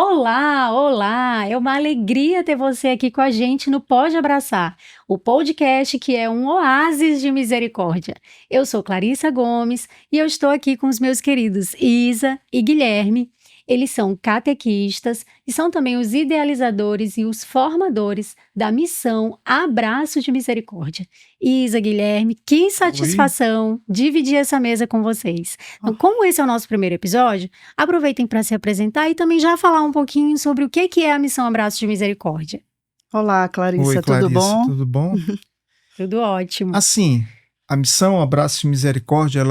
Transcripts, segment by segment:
Olá, olá! É uma alegria ter você aqui com a gente no Pode Abraçar, o podcast que é um oásis de misericórdia. Eu sou Clarissa Gomes e eu estou aqui com os meus queridos Isa e Guilherme. Eles são catequistas e são também os idealizadores e os formadores da missão Abraço de Misericórdia. Isa, Guilherme, que satisfação dividir essa mesa com vocês. Então, como esse é o nosso primeiro episódio, aproveitem para se apresentar e também já falar um pouquinho sobre o que é a missão Abraço de Misericórdia. Olá, Clarissa, Oi, Clarissa, tudo bom? Tudo bom? Tudo ótimo. Assim, a missão Abraço de Misericórdia,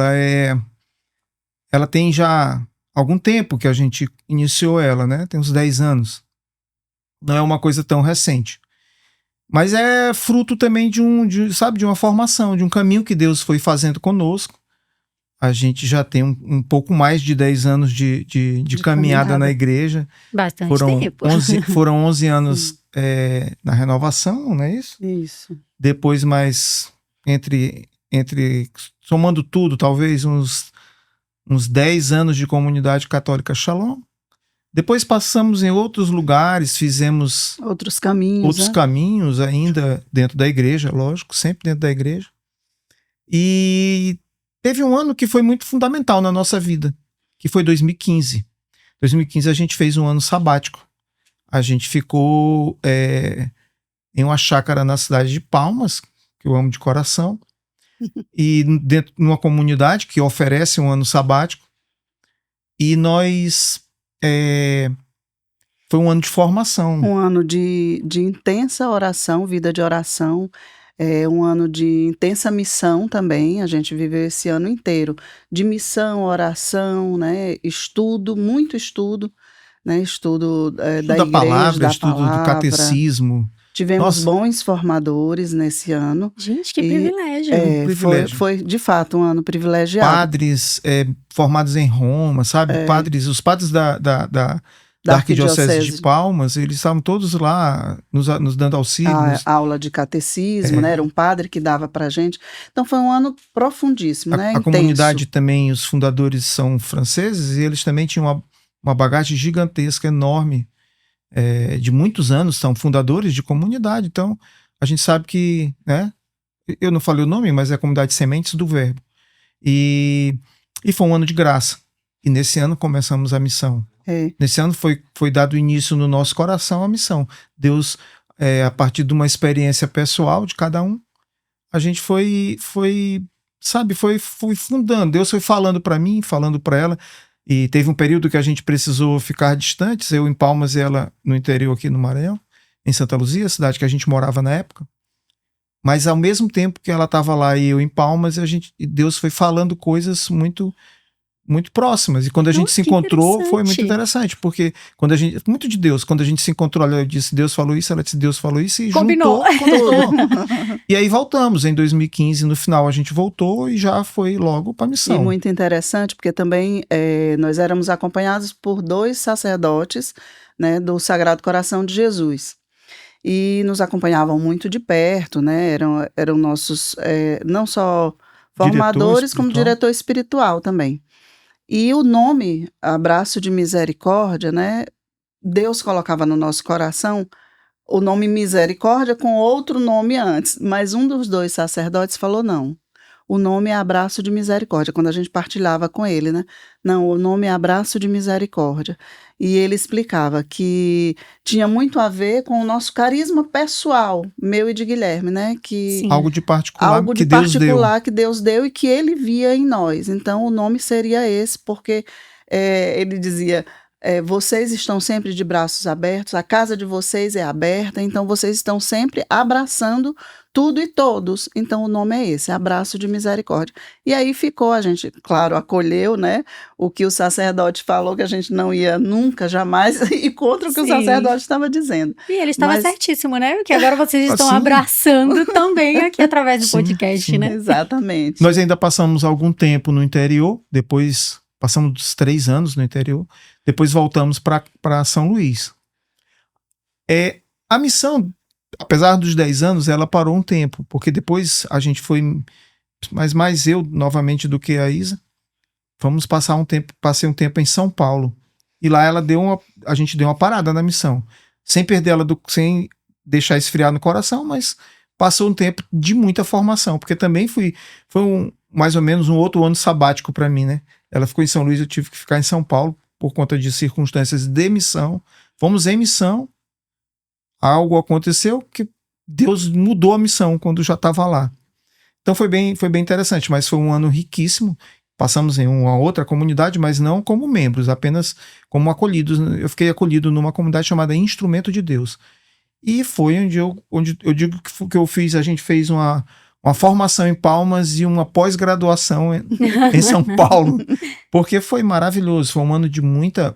ela tem já algum tempo que a gente iniciou ela, né? Tem uns 10 anos. Não é uma coisa tão recente. Mas é fruto também de uma formação, de um caminho que Deus foi fazendo conosco. A gente já tem um pouco mais de 10 anos de caminhada na igreja. Bastante tempo. Foram 11 anos na renovação, não é isso? Isso. Depois mais, somando tudo, talvez uns 10 anos de comunidade católica Shalom. Depois passamos em outros lugares, fizemos outros caminhos ainda dentro da igreja, lógico, sempre dentro da igreja. E teve um ano que foi muito fundamental na nossa vida, que foi 2015. 2015 a gente fez um ano sabático. A gente ficou em uma chácara na cidade de Palmas, que eu amo de coração, e dentro de uma comunidade que oferece um ano sabático. E nós... foi um ano de formação. Um ano de intensa oração, vida de oração. Um ano de intensa missão também. A gente viveu esse ano inteiro de missão, oração, né? Estudo, muito estudo, né? Estudo da igreja, palavra, da estudo palavra. do catecismo. Tivemos bons formadores nesse ano. Gente, que privilégio. Privilégio. Foi, de fato, um ano privilegiado. Padres formados em Roma, sabe? Os padres da Arquidiocese de Palmas, eles estavam todos lá nos dando auxílio. A aula de catecismo, né? Era um padre que dava pra gente. Então foi um ano profundíssimo, né? A comunidade também, os fundadores são franceses e eles também tinham uma bagagem gigantesca, enorme, de muitos anos, são fundadores de comunidade. Então a gente sabe que, né? Eu não falei o nome, mas é a comunidade Sementes do Verbo. E foi um ano de graça. E nesse ano começamos a missão. Nesse ano foi dado início no nosso coração a missão. Deus, a partir de uma experiência pessoal de cada um, a gente foi fundando. Deus foi falando para mim, falando para ela. E teve um período que a gente precisou ficar distantes, eu em Palmas e ela no interior aqui no Maranhão, em Santa Luzia, cidade que a gente morava na época. Mas ao mesmo tempo que ela estava lá e eu em Palmas, Deus foi falando coisas muito, muito próximas. E quando a gente se encontrou, foi muito interessante, porque muito de Deus, quando a gente se encontrou, eu disse, Deus falou isso, ela disse, Deus falou isso, e combinou. Juntou. E aí voltamos, em 2015, no final a gente voltou e já foi logo para a missão. E muito interessante, porque também nós éramos acompanhados por 2 sacerdotes, né, do Sagrado Coração de Jesus. E nos acompanhavam muito de perto, né, eram nossos, não só formadores, como diretor espiritual também. E o nome Abraço de Misericórdia, né? Deus colocava no nosso coração o nome Misericórdia com outro nome antes, mas um dos 2 sacerdotes falou não. O nome é Abraço de Misericórdia, quando a gente partilhava com ele, né? Não, o nome é Abraço de Misericórdia. E ele explicava que tinha muito a ver com o nosso carisma pessoal, meu e de Guilherme, né? Que algo de particular que Deus deu e que ele via em nós. Então o nome seria esse, porque ele dizia, vocês estão sempre de braços abertos, a casa de vocês é aberta, então vocês estão sempre abraçando tudo e todos. Então o nome é esse, Abraço de Misericórdia. E aí ficou, a gente, claro, acolheu, né, o que o sacerdote falou, que a gente não ia nunca, jamais ir contra o que o sacerdote estava dizendo. E ele estava certíssimo, né? Porque agora vocês estão abraçando também aqui através do podcast, né? Exatamente. Nós ainda passamos algum tempo no interior, depois passamos 3 anos no interior, depois voltamos para São Luís. A missão, apesar dos 10 anos, ela parou um tempo, porque depois a gente foi, mas mais eu novamente do que a Isa, passei um tempo em São Paulo. E lá a gente deu uma parada na missão. Sem perder sem deixar esfriar no coração, mas passou um tempo de muita formação, porque também foi mais ou menos um outro ano sabático para mim, né? Ela ficou em São Luís, eu tive que ficar em São Paulo por conta de circunstâncias de missão. Fomos em missão, algo aconteceu que Deus mudou a missão quando já estava lá. Então foi bem interessante, mas foi um ano riquíssimo. Passamos em uma outra comunidade, mas não como membros, apenas como acolhidos. Eu fiquei acolhido numa comunidade chamada Instrumento de Deus. E foi onde eu digo que eu fiz, a gente fez uma formação em Palmas e uma pós-graduação em São Paulo, porque foi maravilhoso, foi um ano de muita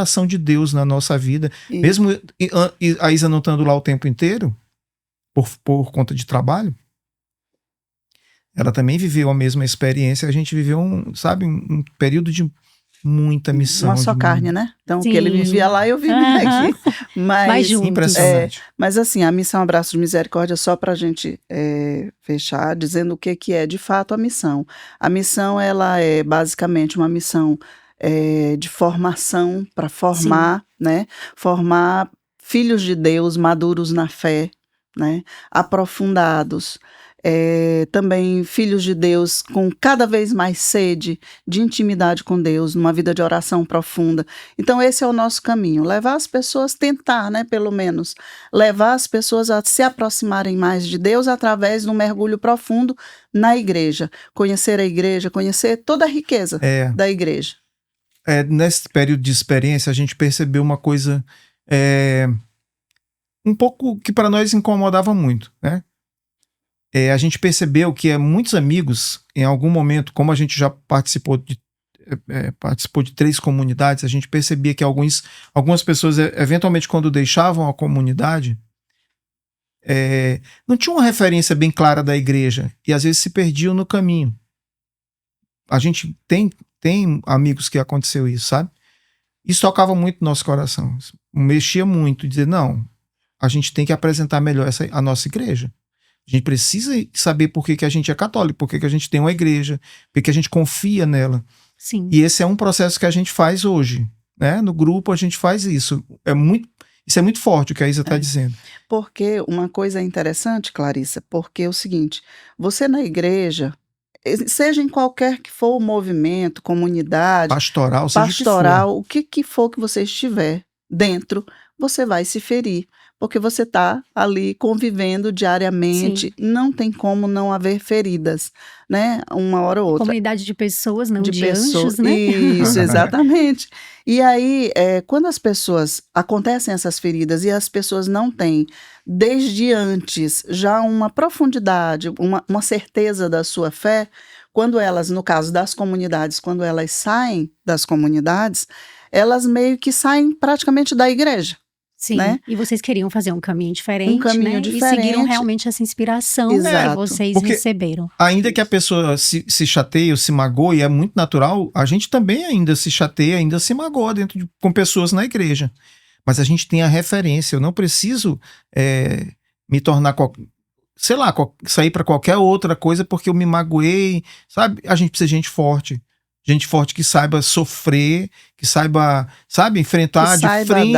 ação de Deus na nossa vida, mesmo a Isa não estando lá o tempo inteiro, por conta de trabalho, ela também viveu a mesma experiência, a gente viveu um período de muita missão. Uma só carne, né? Então, o que ele vivia lá, eu vivia aqui. Mas impressionante. Mas assim, a missão Abraço de Misericórdia, só para a gente fechar, dizendo o que é de fato a missão. A missão, ela é basicamente uma missão de formação, para formar, né? Formar filhos de Deus maduros na fé, né? Aprofundados. Também filhos de Deus com cada vez mais sede de intimidade com Deus, numa vida de oração profunda. Então esse é o nosso caminho, levar as pessoas, tentar, né, pelo menos, levar as pessoas a se aproximarem mais de Deus através de um mergulho profundo na igreja, conhecer a igreja, conhecer toda a riqueza da igreja. Nesse período de experiência a gente percebeu uma coisa um pouco que para nós incomodava muito, né? A gente percebeu que muitos amigos, em algum momento, como a gente já participou de 3 comunidades, a gente percebia que algumas pessoas, eventualmente, quando deixavam a comunidade, não tinham uma referência bem clara da igreja e às vezes se perdiam no caminho. A gente tem amigos que aconteceu isso, sabe? Isso tocava muito no nosso coração, mexia muito, dizer, não, a gente tem que apresentar melhor a nossa igreja. A gente precisa saber por que a gente é católico, por que a gente tem uma igreja, por que a gente confia nela. Sim. E esse é um processo que a gente faz hoje, né? No grupo a gente faz isso. Isso é muito forte o que a Isa está dizendo. Porque uma coisa interessante, Clarissa, porque é o seguinte, você na igreja, seja em qualquer que for o movimento, comunidade, pastoral, o que for que você estiver dentro, você vai se ferir. Porque você está ali convivendo diariamente, Sim. Não tem como não haver feridas, né? Uma hora ou outra. Comunidade de pessoas, não de anjos, né? Isso, exatamente. E aí, quando acontecem essas feridas e as pessoas não têm, desde antes, já uma profundidade, uma certeza da sua fé, quando elas, no caso das comunidades, quando elas saem das comunidades, elas meio que saem praticamente da igreja. Sim, né? E vocês queriam fazer um caminho diferente, né? diferente. E seguiram realmente essa inspiração que vocês receberam. Ainda que a pessoa se chateie ou se magoe, é muito natural, a gente também ainda se chateia, ainda se magoa com pessoas na igreja. Mas a gente tem a referência, eu não preciso me tornar, sair para qualquer outra coisa porque eu me magoei, sabe? A gente precisa de gente forte. Gente forte que saiba sofrer, que saiba, enfrentar de frente.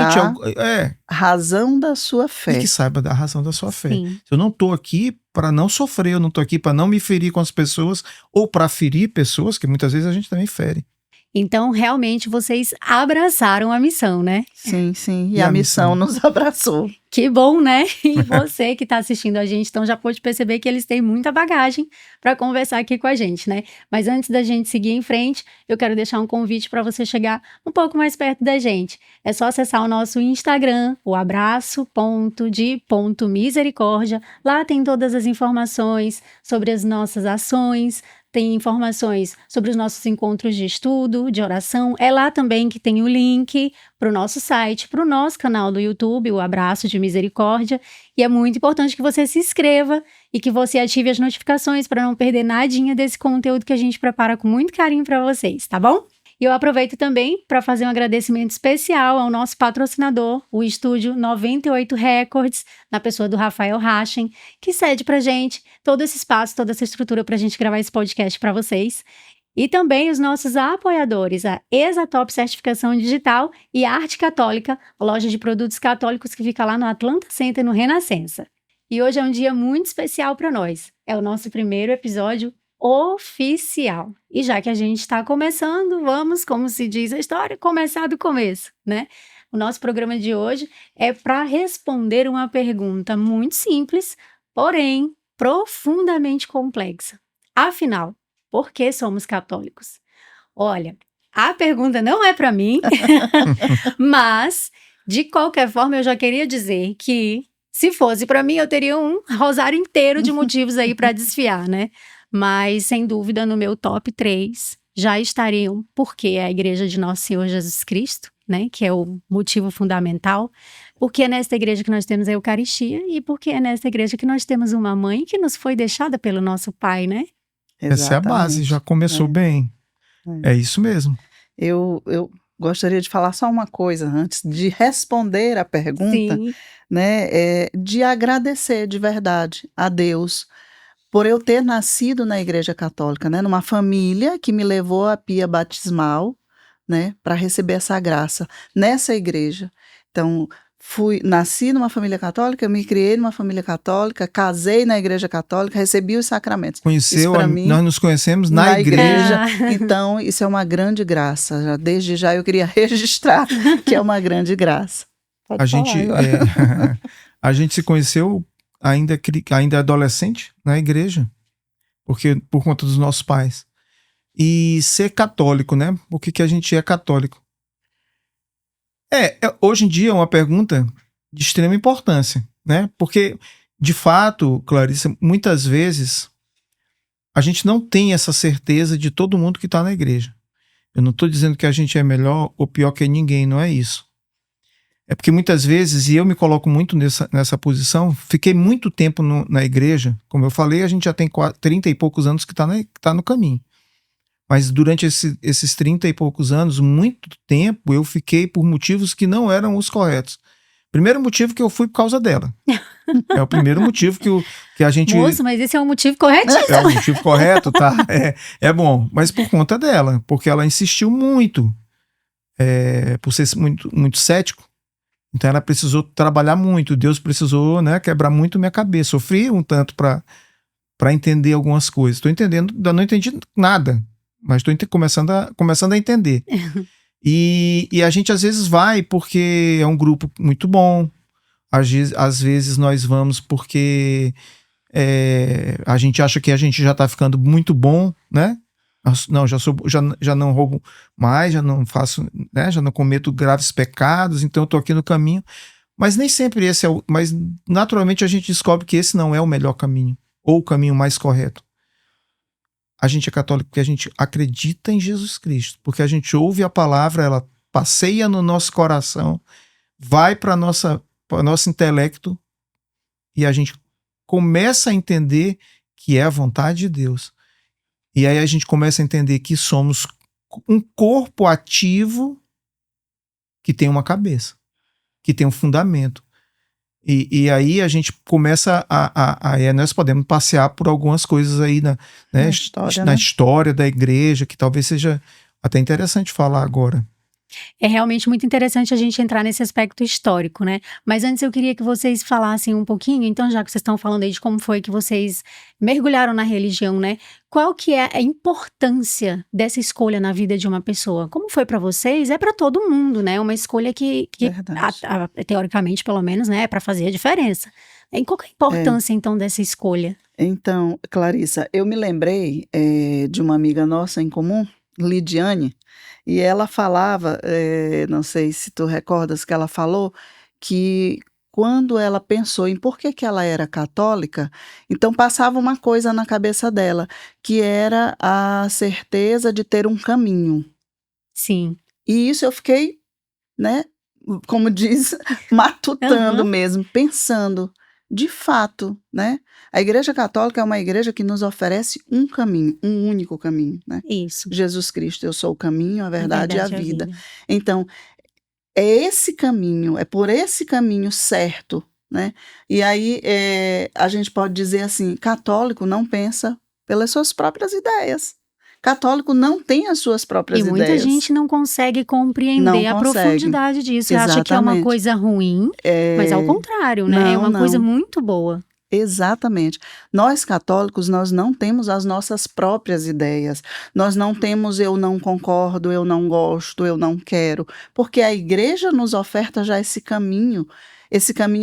Razão da sua fé. E que saiba dar razão da sua fé. Sim. Eu não estou aqui para não sofrer, eu não estou aqui para não me ferir com as pessoas, ou para ferir pessoas, que muitas vezes a gente também fere. Então, realmente, vocês abraçaram a missão, né? Sim. E a missão nos abraçou. Que bom, né? E você que está assistindo a gente, então já pôde perceber que eles têm muita bagagem para conversar aqui com a gente, né? Mas antes da gente seguir em frente, eu quero deixar um convite para você chegar um pouco mais perto da gente. É só acessar o nosso Instagram, o abraço.de.misericórdia. Lá tem todas as informações sobre as nossas ações, tem informações sobre os nossos encontros de estudo, de oração. É lá também que tem o link para o nosso site, para o nosso canal do YouTube, o Abraço de Misericórdia. E é muito importante que você se inscreva e que você ative as notificações para não perder nadinha desse conteúdo que a gente prepara com muito carinho para vocês, tá bom? E eu aproveito também para fazer um agradecimento especial ao nosso patrocinador, o Estúdio 98 Records, na pessoa do Rafael Rachen, que cede pra gente todo esse espaço, toda essa estrutura pra gente gravar esse podcast para vocês. E também os nossos apoiadores, a Exatop Certificação Digital e a Arte Católica, a loja de produtos católicos que fica lá no Atlanta Center, no Renascença. E hoje é um dia muito especial para nós. É o nosso primeiro episódio oficial. E já que a gente está começando, vamos, como se diz a história, começar do começo, né? O nosso programa de hoje é para responder uma pergunta muito simples, porém profundamente complexa. Afinal, por que somos católicos? Olha, a pergunta não é para mim, mas, de qualquer forma, eu já queria dizer que, se fosse para mim, eu teria um rosário inteiro de motivos aí para desfiar, né? Mas, sem dúvida, no meu top 3 já estariam porque é a Igreja de Nosso Senhor Jesus Cristo, né? Que é o motivo fundamental. Porque é nesta igreja que nós temos a Eucaristia e porque é nesta igreja que nós temos uma mãe que nos foi deixada pelo nosso Pai, né? Essa é a base, já começou bem. É isso mesmo. Eu gostaria de falar só uma coisa antes de responder a pergunta, Sim. né? De agradecer de verdade a Deus por eu ter nascido na Igreja Católica, né? Numa família que me levou à pia batismal, né? Para receber essa graça nessa igreja. Então, nasci numa família católica, me criei numa família católica, casei na Igreja Católica, recebi os sacramentos. Conheceu, mim, nós nos conhecemos na igreja. Então, isso é uma grande graça. Desde já eu queria registrar que é uma grande graça. A gente se conheceu ainda adolescente na igreja, porque por conta dos nossos pais. E ser católico, né? Por que a gente é católico? Hoje em dia é uma pergunta de extrema importância, né? Porque, de fato, Clarissa, muitas vezes a gente não tem essa certeza de todo mundo que está na igreja. Eu não estou dizendo que a gente é melhor ou pior que ninguém, não é isso. É porque muitas vezes, e eu me coloco muito nessa posição, fiquei muito tempo na igreja, como eu falei, a gente já tem 30 e poucos anos que tá no caminho. Mas durante esses 30 e poucos anos, muito tempo, eu fiquei por motivos que não eram os corretos. Primeiro motivo que eu fui por causa dela. É o primeiro motivo que a gente... Moço, mas esse é um motivo corretíssimo. É o motivo correto, tá? É bom, mas por conta dela, porque ela insistiu muito, por ser muito, muito cético. Então ela precisou trabalhar muito, Deus precisou, né, quebrar muito minha cabeça. Sofri um tanto para entender algumas coisas. Estou entendendo, ainda não entendi nada, mas estou começando a entender. E a gente às vezes vai porque é um grupo muito bom, às vezes nós vamos porque a gente acha que a gente já está ficando muito bom, né? Não, já não roubo mais, já não faço, né? Já não cometo graves pecados, então eu tô aqui no caminho. Mas nem sempre esse mas naturalmente a gente descobre que esse não é o melhor caminho, ou o caminho mais correto. A gente é católico porque a gente acredita em Jesus Cristo, porque a gente ouve a palavra, ela passeia no nosso coração, vai para nosso intelecto e a gente começa a entender que é a vontade de Deus. E aí a gente começa a entender que somos um corpo ativo que tem uma cabeça, que tem um fundamento. E aí a gente começa nós podemos passear por algumas coisas aí na história da igreja, que talvez seja até interessante falar agora. É realmente muito interessante a gente entrar nesse aspecto histórico, né? Mas antes eu queria que vocês falassem um pouquinho, então já que vocês estão falando aí de como foi que vocês mergulharam na religião, né? Qual que é a importância dessa escolha na vida de uma pessoa? Como foi para vocês? É para todo mundo, né? Uma escolha que teoricamente, pelo menos, né? É para fazer a diferença. E qual que é a importância, então, dessa escolha? Então, Clarissa, eu me lembrei de uma amiga nossa em comum, Lidiane, e ela falava, não sei se tu recordas que ela falou, que quando ela pensou em por que ela era católica, então passava uma coisa na cabeça dela, que era a certeza de ter um caminho. Sim. E isso eu fiquei, né, como diz, matutando mesmo, pensando. De fato, né? A Igreja Católica é uma igreja que nos oferece um caminho, um único caminho, né? Isso. Jesus Cristo, eu sou o caminho, a verdade e a vida. Então, é esse caminho, é por esse caminho certo, né? E aí a gente pode dizer assim, católico não pensa pelas suas próprias ideias. Católico não tem as suas próprias E muita ideias. gente não consegue compreender a Não consegue. profundidade disso. Acha que é uma Exatamente. coisa ruim, mas ao contrário, né? É Não, uma coisa não. muito boa. Exatamente. Nós católicos, nós não temos as nossas próprias ideias. Nós não temos eu não concordo, eu não gosto, eu não quero. Porque a igreja nos oferta já esse caminho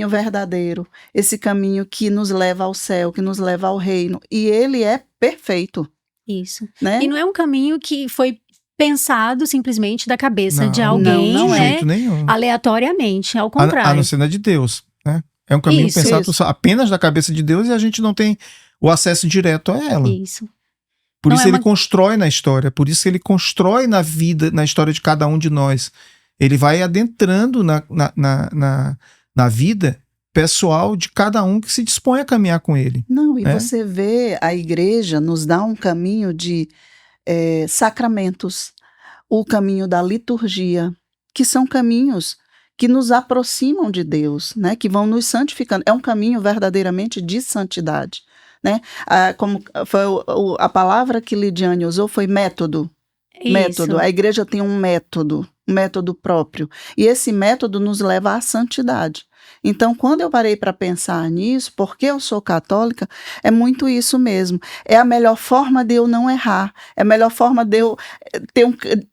verdadeiro, esse caminho que nos leva ao céu, que nos leva ao reino. E ele é perfeito, Isso. né? E não é um caminho que foi pensado simplesmente da cabeça de Não, alguém, não de é. jeito nenhum. aleatoriamente, ao A contrário. não ser na de Deus, né? É um caminho Isso. pensado só apenas da cabeça de Deus e a gente não tem o acesso direto a ela. Isso. Por Não isso é ele uma- constrói na história, por isso ele constrói na vida, na história de cada um de nós. Ele vai adentrando na vida pessoal de cada um que se dispõe a caminhar com ele. Não, e É. você vê, a igreja nos dá um caminho de sacramentos, o caminho da liturgia, que são caminhos que nos aproximam de Deus, né? Que vão nos santificando. É um caminho verdadeiramente de santidade, né? Como foi a palavra que Lidiane usou foi método. Método. Isso. A igreja tem um método próprio. E esse método nos leva à santidade. Então, quando eu parei para pensar nisso, porque eu sou católica, é muito isso mesmo. É a melhor forma de eu não errar. É a melhor forma de eu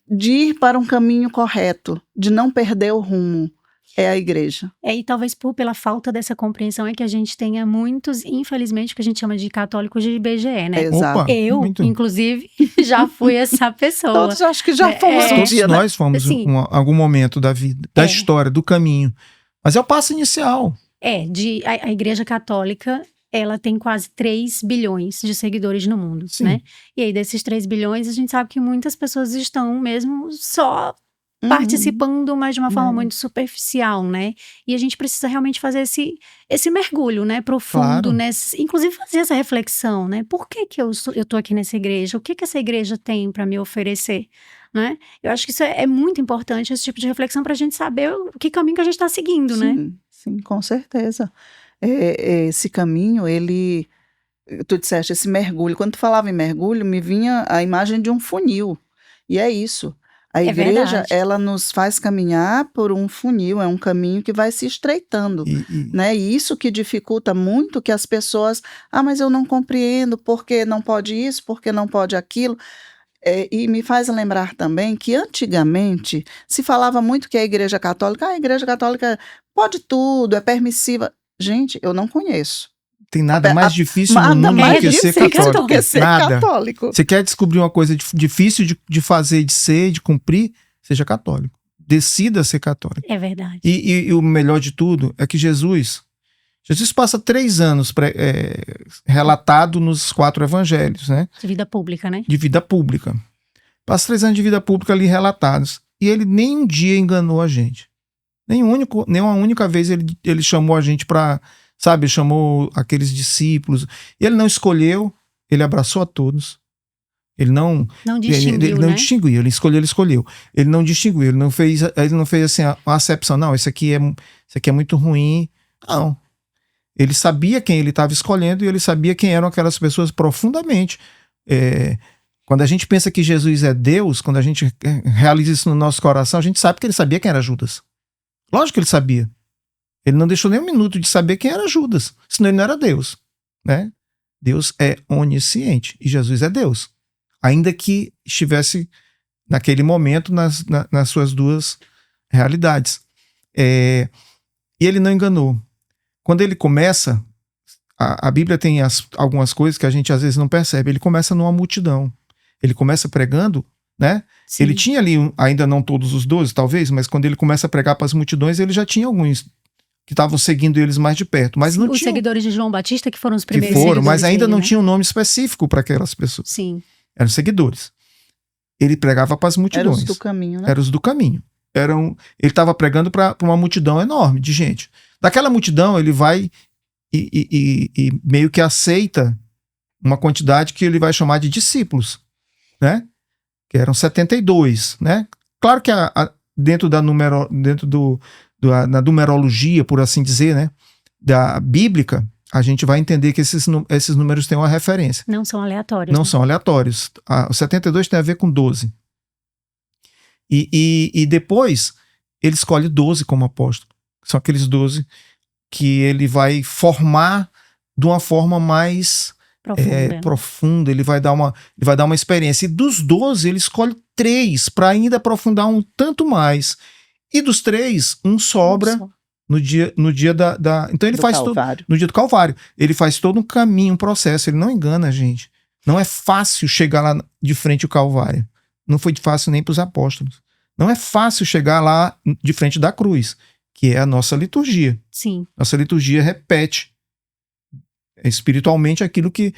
de ir para um caminho correto, de não perder o rumo. É a igreja. E talvez pela falta dessa compreensão é que a gente tenha muitos, infelizmente, o que a gente chama de católicos de IBGE, né? Exato. Opa, Eu, muito. inclusive, já fui essa pessoa. Todos acho que já fomos um Todos dia, né? nós fomos Assim, em algum momento da vida, da É. história, do caminho. Mas é o passo inicial. A Igreja Católica, ela tem quase 3 bilhões de seguidores no mundo, Sim. né? E aí, desses 3 bilhões, a gente sabe que muitas pessoas estão mesmo só participando, mas de uma forma muito superficial, né? E a gente precisa realmente fazer esse mergulho, né? Profundo, Claro. inclusive fazer essa reflexão, né? Por que eu tô aqui nessa igreja? O que essa igreja tem para me oferecer? Né? Eu acho que isso é muito importante, esse tipo de reflexão, para a gente saber que caminho que a gente está seguindo, né? Sim, com certeza. Esse caminho, tu disseste, esse mergulho. Quando tu falava em mergulho, me vinha a imagem de um funil. E é isso. A É igreja, verdade. ela nos faz caminhar por um funil, é um caminho que vai se estreitando. Né? E isso que dificulta muito que as pessoas, mas eu não compreendo porque não pode isso, porque não pode aquilo. E me faz lembrar também que antigamente se falava muito que a igreja católica pode tudo, é permissiva. Gente, eu não conheço. Tem nada mais difícil no Nada mundo mais do que ser difícil católico. do que ser Nada. católico. Você quer descobrir uma coisa difícil de fazer, de ser, de cumprir? Seja católico. Decida ser católico. É verdade. E o melhor de tudo é que Jesus passa 3 anos relatado nos 4 evangelhos, né? De vida pública, né? De vida pública. Passa 3 anos de vida pública ali relatados. E ele nem um dia enganou a gente. Nem uma única vez ele chamou a gente para, sabe, chamou aqueles discípulos. Ele não escolheu, ele abraçou a todos. Ele não distinguiu, ele não né? distinguiu, ele escolheu. Ele não distinguiu, ele não fez assim uma acepção. Não, isso aqui é muito ruim. Não. Ele sabia quem ele estava escolhendo e ele sabia quem eram aquelas pessoas profundamente. Quando a gente pensa que Jesus é Deus, quando a gente realiza isso no nosso coração, a gente sabe que ele sabia quem era Judas. Lógico que ele sabia. Ele não deixou nem um minuto de saber quem era Judas, senão ele não era Deus, né? Deus é onisciente e Jesus é Deus, ainda que estivesse naquele momento nas suas duas realidades. E ele não enganou. Quando ele começa, a Bíblia tem algumas coisas que a gente às vezes não percebe. Ele começa numa multidão. Ele começa pregando, né? Sim. Ele tinha ali, ainda não todos os 12, talvez, mas quando ele começa a pregar para as multidões, ele já tinha alguns que estavam seguindo eles mais de perto. Mas não Os tinham, seguidores de João Batista, que foram os que primeiros foram, seguidores mas ainda dele, não né? tinha um nome específico para aquelas pessoas. Sim. Eram seguidores. Ele pregava para as Era multidões. os do caminho, né? Eram os do caminho. Ele estava pregando para uma multidão enorme de gente. Daquela multidão, ele vai e meio que aceita uma quantidade que ele vai chamar de discípulos, né? Que eram 72, né? Claro que dentro da numerologia, por assim dizer, né? Da bíblica, a gente vai entender que esses números têm uma referência. Não são aleatórios. Não né? são aleatórios. O 72 tem a ver com 12. E depois ele escolhe 12 como apóstolo. São aqueles 12 que ele vai formar de uma forma mais profunda. Ele vai dar uma experiência. E dos 12, ele escolhe 3 para ainda aprofundar um tanto mais. E dos 3, um sobra no dia então ele faz todo no dia do Calvário. Ele faz todo um caminho, um processo. Ele não engana a gente. Não é fácil chegar lá de frente ao Calvário. Não foi fácil nem para os apóstolos. Não é fácil chegar lá de frente da cruz, que é a nossa liturgia. Sim. Nossa liturgia repete espiritualmente aquilo que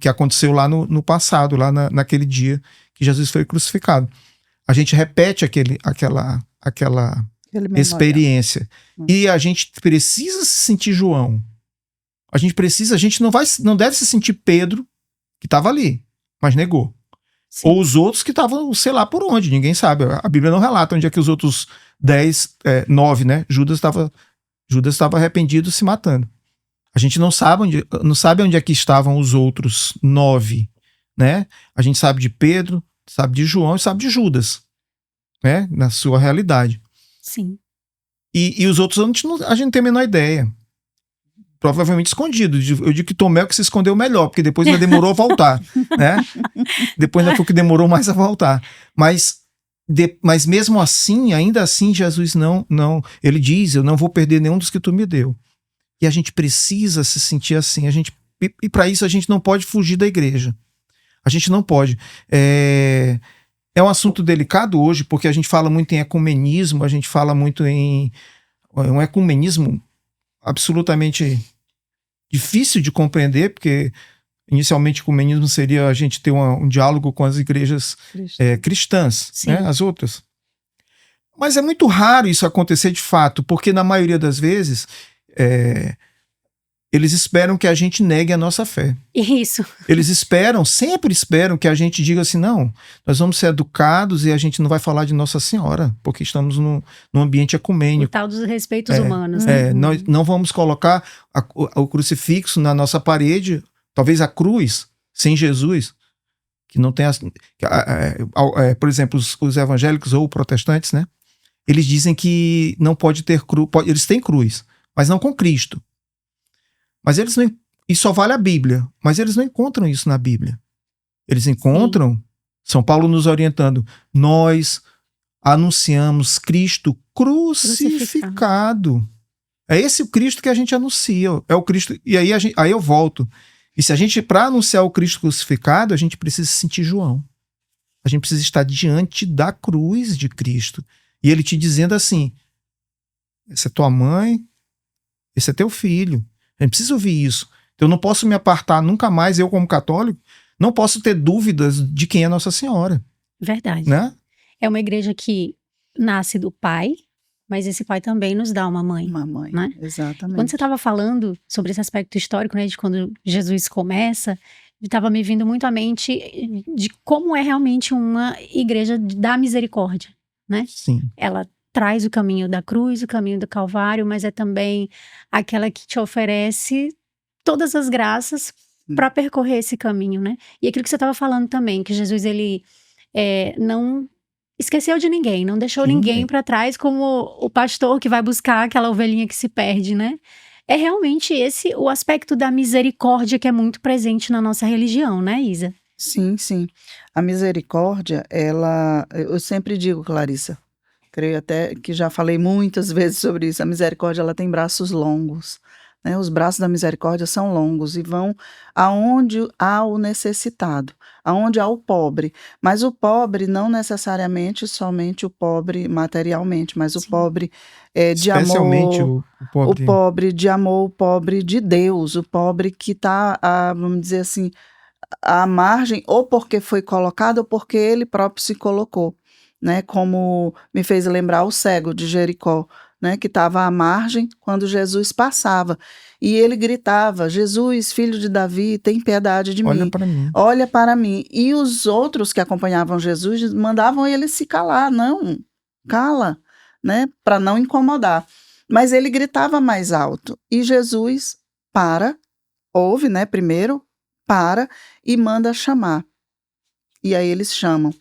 aconteceu lá no passado, lá naquele dia que Jesus foi crucificado. A gente repete aquela experiência. E a gente precisa se sentir João. A gente não deve se sentir Pedro, que estava ali, mas negou. Sim. Ou os outros que estavam, sei lá por onde, ninguém sabe. A Bíblia não relata onde é que os outros 9, né? Judas estava arrependido, se matando. A gente não sabe onde é que estavam os outros 9, né? A gente sabe de Pedro, sabe de João e sabe de Judas, né? Na sua realidade. Sim. E os outros a gente não tem a menor ideia. Provavelmente escondido. Eu digo que Tomé é o que se escondeu melhor, porque depois ainda demorou a voltar, né? Depois ainda foi o que demorou mais a voltar. Mas mesmo assim, ainda assim, Jesus não, ele diz, eu não vou perder nenhum dos que tu me deu. E a gente precisa se sentir assim. E para isso a gente não pode fugir da igreja. A gente não pode. É um assunto delicado hoje, porque a gente fala muito em ecumenismo, a gente fala muito em um ecumenismo absolutamente difícil de compreender, porque inicialmente o ecumenismo seria a gente ter um diálogo com as igrejas cristãs, né, as outras. Mas é muito raro isso acontecer de fato, porque na maioria das vezes eles esperam que a gente negue a nossa fé. Isso. Eles sempre esperam que a gente diga assim, não, nós vamos ser educados e a gente não vai falar de Nossa Senhora, porque estamos num ambiente ecumênico. O tal dos respeitos humanos. Nós não vamos colocar o crucifixo na nossa parede, talvez a cruz, sem Jesus, que não tem... por exemplo, os evangélicos ou protestantes, né? Eles dizem que não pode ter cruz, eles têm cruz, mas não com Cristo. Mas eles não... E só vale a Bíblia. Mas eles não encontram isso na Bíblia. Eles encontram... São Paulo nos orientando. Nós anunciamos Cristo crucificado. É esse o Cristo que a gente anuncia. É o Cristo... E aí eu volto. E se a gente, para anunciar o Cristo crucificado, a gente precisa se sentir João. A gente precisa estar diante da cruz de Cristo. E ele te dizendo assim, essa é tua mãe, esse é teu filho. A gente precisa ouvir isso. Então eu não posso me apartar nunca mais, eu como católico, não posso ter dúvidas de quem é Nossa Senhora. Verdade. Né? É uma igreja que nasce do pai, mas esse pai também nos dá uma mãe. Uma mãe, né? Exatamente. Quando você estava falando sobre esse aspecto histórico, né, de quando Jesus começa, estava me vindo muito à mente de como é realmente uma igreja da misericórdia, né? Sim. Ela traz o caminho da cruz, o caminho do Calvário, mas é também aquela que te oferece todas as graças para percorrer esse caminho, né? E aquilo que você estava falando também, que Jesus, ele não esqueceu de ninguém, não deixou ninguém para trás, como o pastor que vai buscar aquela ovelhinha que se perde, né? É realmente esse o aspecto da misericórdia que é muito presente na nossa religião, né, Isa? Sim, sim. A misericórdia, eu sempre digo, Clarissa, creio até que já falei muitas vezes sobre isso, a misericórdia, ela tem braços longos, né? Os braços da misericórdia são longos e vão aonde há o necessitado, aonde há o pobre, mas o pobre não necessariamente somente o pobre materialmente, mas o pobre de especialmente amor, o pobre de amor, o pobre de Deus, o pobre que está, vamos dizer assim, à margem, ou porque foi colocado ou porque ele próprio se colocou. Né, como me fez lembrar o cego de Jericó, né, que estava à margem quando Jesus passava. E ele gritava, Jesus, filho de Davi, tem piedade de mim. Olha para mim. E os outros que acompanhavam Jesus mandavam ele se calar. Não, cala, né, para não incomodar. Mas ele gritava mais alto. E Jesus ouve, né, primeiro, e manda chamar. E aí eles chamam.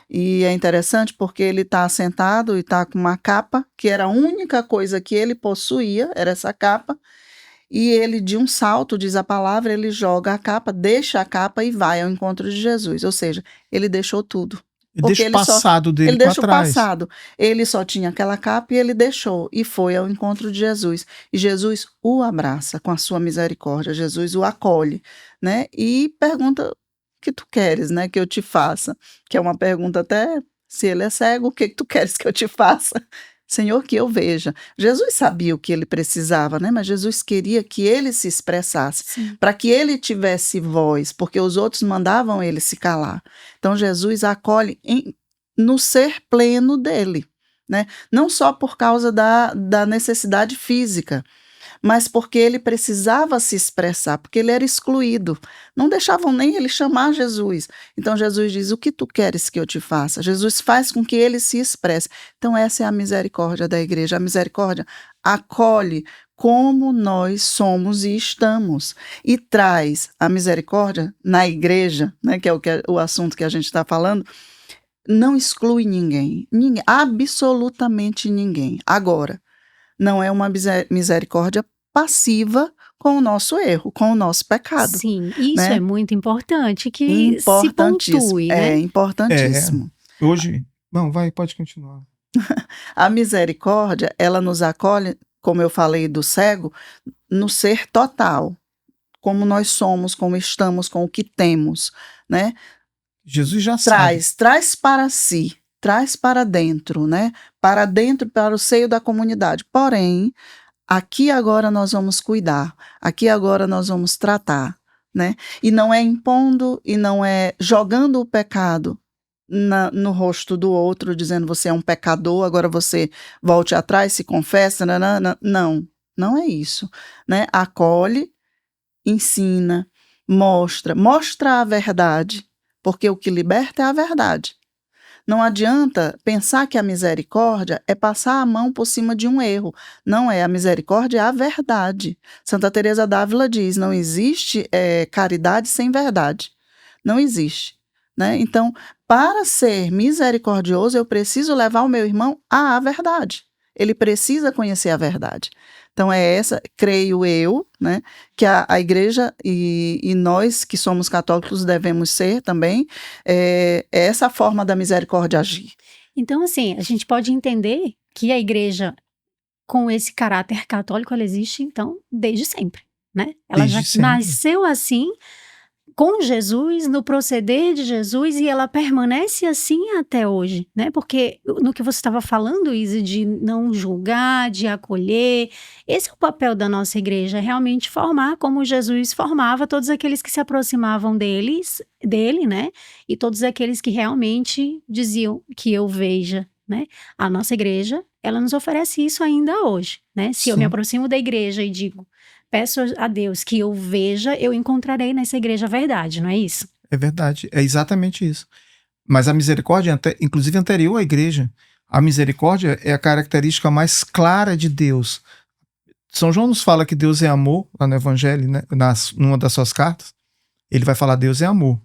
E é interessante porque ele está sentado e está com uma capa, que era a única coisa que ele possuía, era essa capa. E ele, de um salto, diz a palavra, ele joga a capa, deixa a capa e vai ao encontro de Jesus. Ou seja, ele deixou tudo. Ele deixa o passado dele Ele para deixa o trás. passado. Ele só tinha aquela capa e ele deixou. E foi ao encontro de Jesus. E Jesus o abraça com a sua misericórdia. Jesus o acolhe, né? E pergunta: o que tu queres, né, que eu te faça? Que é uma pergunta até, se ele é cego, o que tu queres que eu te faça? Senhor, que eu veja. Jesus sabia o que ele precisava, né? Mas Jesus queria que ele se expressasse, para que ele tivesse voz, porque os outros mandavam ele se calar. Então Jesus acolhe no ser pleno dele, né? Não só por causa da necessidade física, mas porque ele precisava se expressar, porque ele era excluído. Não deixavam nem ele chamar Jesus. Então Jesus diz: o que tu queres que eu te faça? Jesus faz com que ele se expresse. Então essa é a misericórdia da igreja. A misericórdia acolhe como nós somos e estamos. E traz a misericórdia na igreja, né, que é o assunto que a gente está falando, não exclui ninguém, absolutamente ninguém. Agora, não é uma misericórdia passiva com o nosso erro, com o nosso pecado. Sim, isso né? é muito importante que se pontue, né? É importantíssimo. Hoje, não, pode continuar. A misericórdia, ela nos acolhe, como eu falei do cego, no ser total, como nós somos, como estamos, com o que temos, né? Jesus já sabe. Traz para si, traz para dentro, né? Para dentro, para o seio da comunidade. Porém, aqui agora nós vamos cuidar, aqui agora nós vamos tratar, né? E não é impondo e não é jogando o pecado no rosto do outro, dizendo: você é um pecador, agora você volte atrás, se confessa, não é isso, né? Acolhe, ensina, mostra a verdade, porque o que liberta é a verdade. Não adianta pensar que a misericórdia é passar a mão por cima de um erro. Não é. A misericórdia é a verdade. Santa Teresa d'Ávila diz: não existe caridade sem verdade. Não existe. Né? Então, para ser misericordioso, eu preciso levar o meu irmão à verdade. Ele precisa conhecer a verdade. Então, é essa, creio eu, né, que a igreja e nós que somos católicos devemos ser também, é essa forma da misericórdia agir. Então, assim, a gente pode entender que a igreja, com esse caráter católico, ela existe, então, desde sempre, né? Ela já nasceu assim, com Jesus, no proceder de Jesus, e ela permanece assim até hoje, né? Porque no que você estava falando, Isa, de não julgar, de acolher, esse é o papel da nossa igreja, realmente formar como Jesus formava todos aqueles que se aproximavam dele, né? E todos aqueles que realmente diziam: que eu veja, né? A nossa igreja, ela nos oferece isso ainda hoje, né? Se eu me aproximo da igreja e digo: peço a Deus que eu veja, eu encontrarei nessa igreja a verdade, não é isso? É verdade, é exatamente isso. Mas a misericórdia, inclusive anterior à igreja, a misericórdia é a característica mais clara de Deus. São João nos fala que Deus é amor, lá no Evangelho, né, numa das suas cartas, ele vai falar: Deus é amor.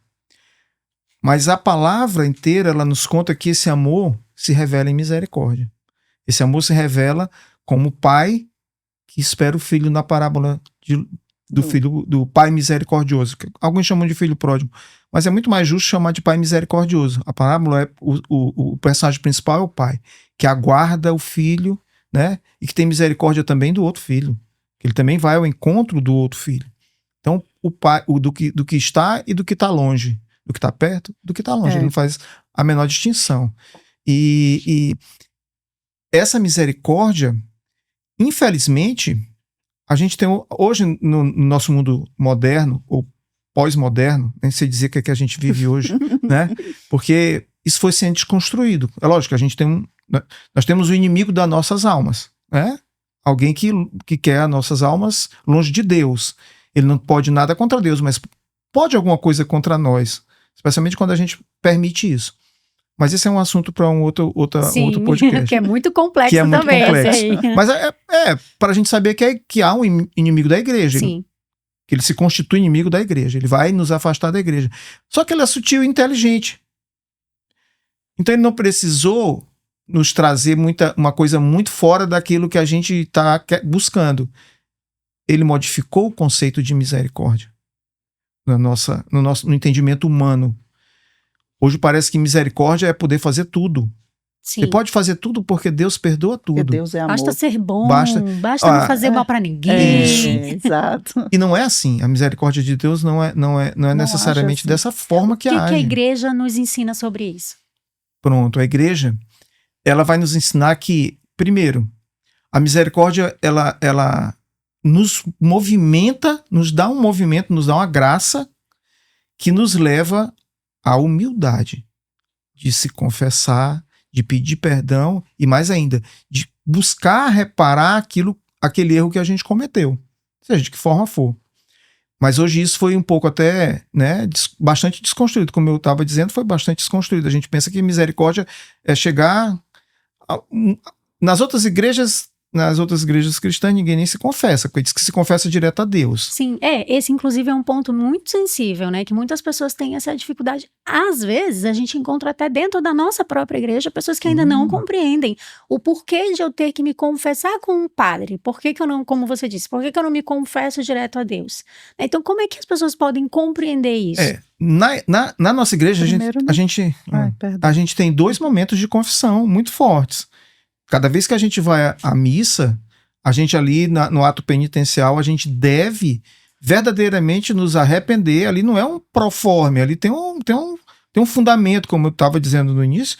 Mas a palavra inteira, ela nos conta que esse amor se revela em misericórdia. Esse amor se revela como o pai que espera o filho, na parábola do filho, do pai misericordioso. Alguns chamam de filho pródigo, mas é muito mais justo chamar de pai misericordioso. A parábola o personagem principal é o pai, que aguarda o filho, né? E que tem misericórdia também do outro filho, que ele também vai ao encontro do outro filho. Então, o pai, do que está e do que está longe, do que está perto, do que está longe, ele não faz a menor distinção. E essa misericórdia, infelizmente, a gente tem hoje no nosso mundo moderno, ou pós-moderno, nem sei dizer o que é que a gente vive hoje, né? Porque isso foi sendo desconstruído. É lógico, nós temos o inimigo das nossas almas, né? Alguém que quer as nossas almas longe de Deus. Ele não pode nada contra Deus, mas pode alguma coisa contra nós, especialmente quando a gente permite isso. Mas esse é um assunto para um outro podcast. Que é muito complexo também. Complexo. Mas para a gente saber que há um inimigo da igreja. Sim. que ele se constitui inimigo da igreja, ele vai nos afastar da igreja. Só que ele é sutil e inteligente. Então ele não precisou nos trazer uma coisa muito fora daquilo que a gente está buscando. Ele modificou o conceito de misericórdia no entendimento humano. Hoje parece que misericórdia é poder fazer tudo. Sim. Você pode fazer tudo porque Deus perdoa tudo. Porque Deus é amor. Basta ser bom, Basta não fazer mal para ninguém. Exato. E não é assim. A misericórdia de Deus não é necessariamente assim. dessa forma que O que age. a igreja nos ensina sobre isso? Pronto, a igreja, ela vai nos ensinar que, primeiro, a misericórdia, ela nos movimenta, nos dá um movimento, nos dá uma graça que nos leva à humildade de se confessar, de pedir perdão e, mais ainda, de buscar reparar aquele erro que a gente cometeu, seja de que forma for. Mas hoje isso foi um pouco até, né, bastante desconstruído, como eu estava dizendo, foi bastante desconstruído. A gente pensa que misericórdia é chegar... Nas outras igrejas cristãs, ninguém nem se confessa, porque diz que se confessa direto a Deus. Sim, esse inclusive é um ponto muito sensível, né, que muitas pessoas têm essa dificuldade. Às vezes a gente encontra até dentro da nossa própria igreja pessoas que ainda não compreendem o porquê de eu ter que me confessar com um padre. Por que eu não, como você disse, por que eu não me confesso direto a Deus? Então como é que as pessoas podem compreender isso? Na nossa igreja, a gente tem 2 momentos de confissão muito fortes. Cada vez que a gente vai à missa, a gente ali no ato penitencial, a gente deve verdadeiramente nos arrepender. Ali não é um proforme, ali tem um fundamento, como eu estava dizendo no início.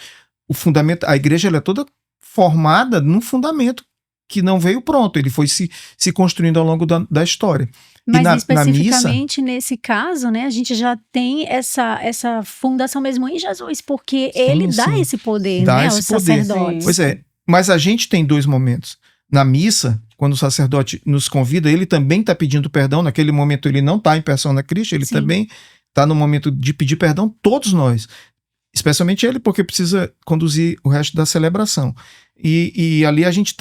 O fundamento, a igreja ela é toda formada num fundamento que não veio pronto, ele foi se construindo ao longo da história. Mas especificamente nesse caso, né, a gente já tem essa fundação mesmo em Jesus, porque ele dá esse poder, dá né, esse aos poder. sacerdotes. Pois é. Mas a gente tem 2 momentos. Na missa, quando o sacerdote nos convida, ele também está pedindo perdão. Naquele momento ele não está em persona Christi, ele também está no momento de pedir perdão, todos nós. Especialmente ele, porque precisa conduzir o resto da celebração. E ali a gente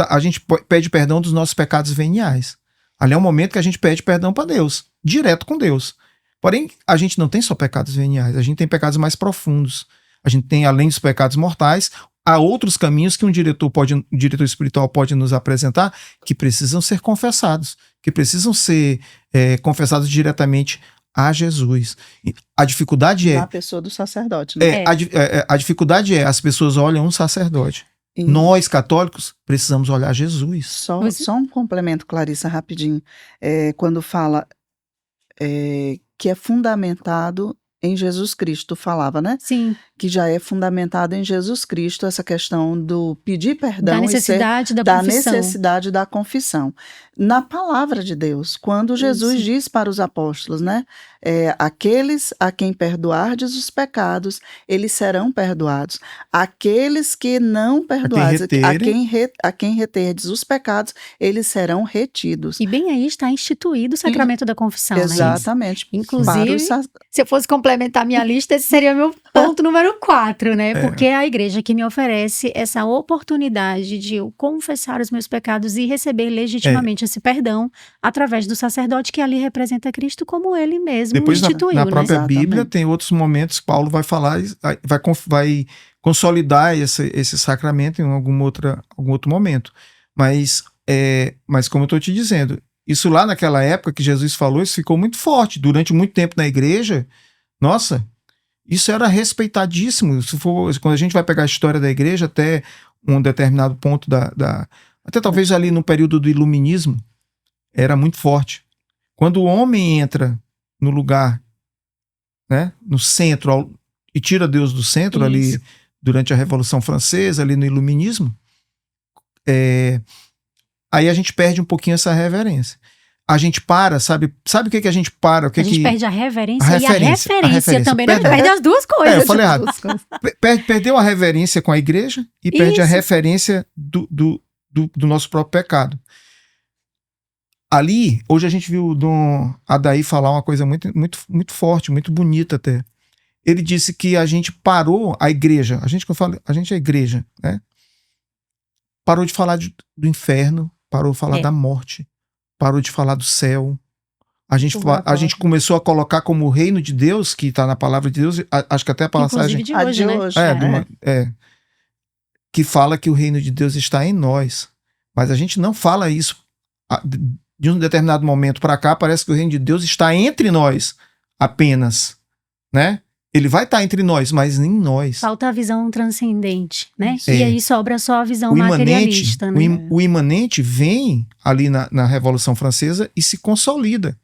pede perdão dos nossos pecados veniais. Ali é um momento que a gente pede perdão para Deus, direto com Deus. Porém, a gente não tem só pecados veniais, a gente tem pecados mais profundos. A gente tem, além dos pecados mortais, há outros caminhos que um diretor espiritual pode nos apresentar que precisam ser confessados, que precisam ser confessados diretamente a Jesus. A dificuldade Na pessoa do sacerdote, né? A dificuldade as pessoas olham um sacerdote. Nós, católicos, precisamos olhar Jesus. Só um complemento, Clarissa, rapidinho. Quando fala que é fundamentado em Jesus Cristo, falava, né? Sim. Que já é fundamentado em Jesus Cristo essa questão do pedir perdão da necessidade da necessidade da confissão. Na palavra de Deus, quando Jesus diz para os apóstolos, né? Aqueles a quem perdoardes os pecados, eles serão perdoados. Aqueles que não perdoardes, a quem reterdes os pecados, eles serão retidos. E bem aí está instituído o sacramento da confissão, Exatamente. Né? Inclusive, se eu fosse complementar minha lista, esse seria meu ponto número 4, né? Porque é a igreja que me oferece essa oportunidade de eu confessar os meus pecados e receber legitimamente esse perdão através do sacerdote que ali representa Cristo como ele mesmo instituiu. Na própria né? Bíblia tem outros momentos que Paulo vai falar, vai consolidar esse sacramento em algum outro momento. Mas como eu estou te dizendo, isso lá naquela época que Jesus falou, isso ficou muito forte. Durante muito tempo na igreja, nossa, isso era respeitadíssimo. Quando a gente vai pegar a história da igreja até um determinado ponto até talvez ali no período do iluminismo, era muito forte. Quando o homem entra no lugar, né, no centro, e tira Deus do centro, ali durante a Revolução Francesa, ali no iluminismo, aí a gente perde um pouquinho essa reverência. A gente para, sabe o que a gente para? A gente perde a reverência e a referência também, né? Perde as duas coisas. Eu falei errado. Perdeu a reverência com a igreja e perde a referência do nosso próprio pecado. Ali, hoje a gente viu o Dom Adair falar uma coisa muito, muito, muito forte, muito bonita até. Ele disse que a gente parou, a igreja, a gente é a igreja, né? Parou de falar do inferno, parou de falar da morte, parou de falar do céu. a gente começou a colocar como o reino de Deus, que está na palavra de Deus, acho que até a passagem... Inclusive de hoje, né? Que fala que o reino de Deus está em nós. Mas a gente não fala isso. De um determinado momento para cá, parece que o reino de Deus está entre nós apenas, né? Ele vai estar entre nós, mas nem nós. Falta a visão transcendente, né? É. E aí sobra só a visão O imanente, materialista, né? o imanente vem ali na Revolução Francesa e se consolida.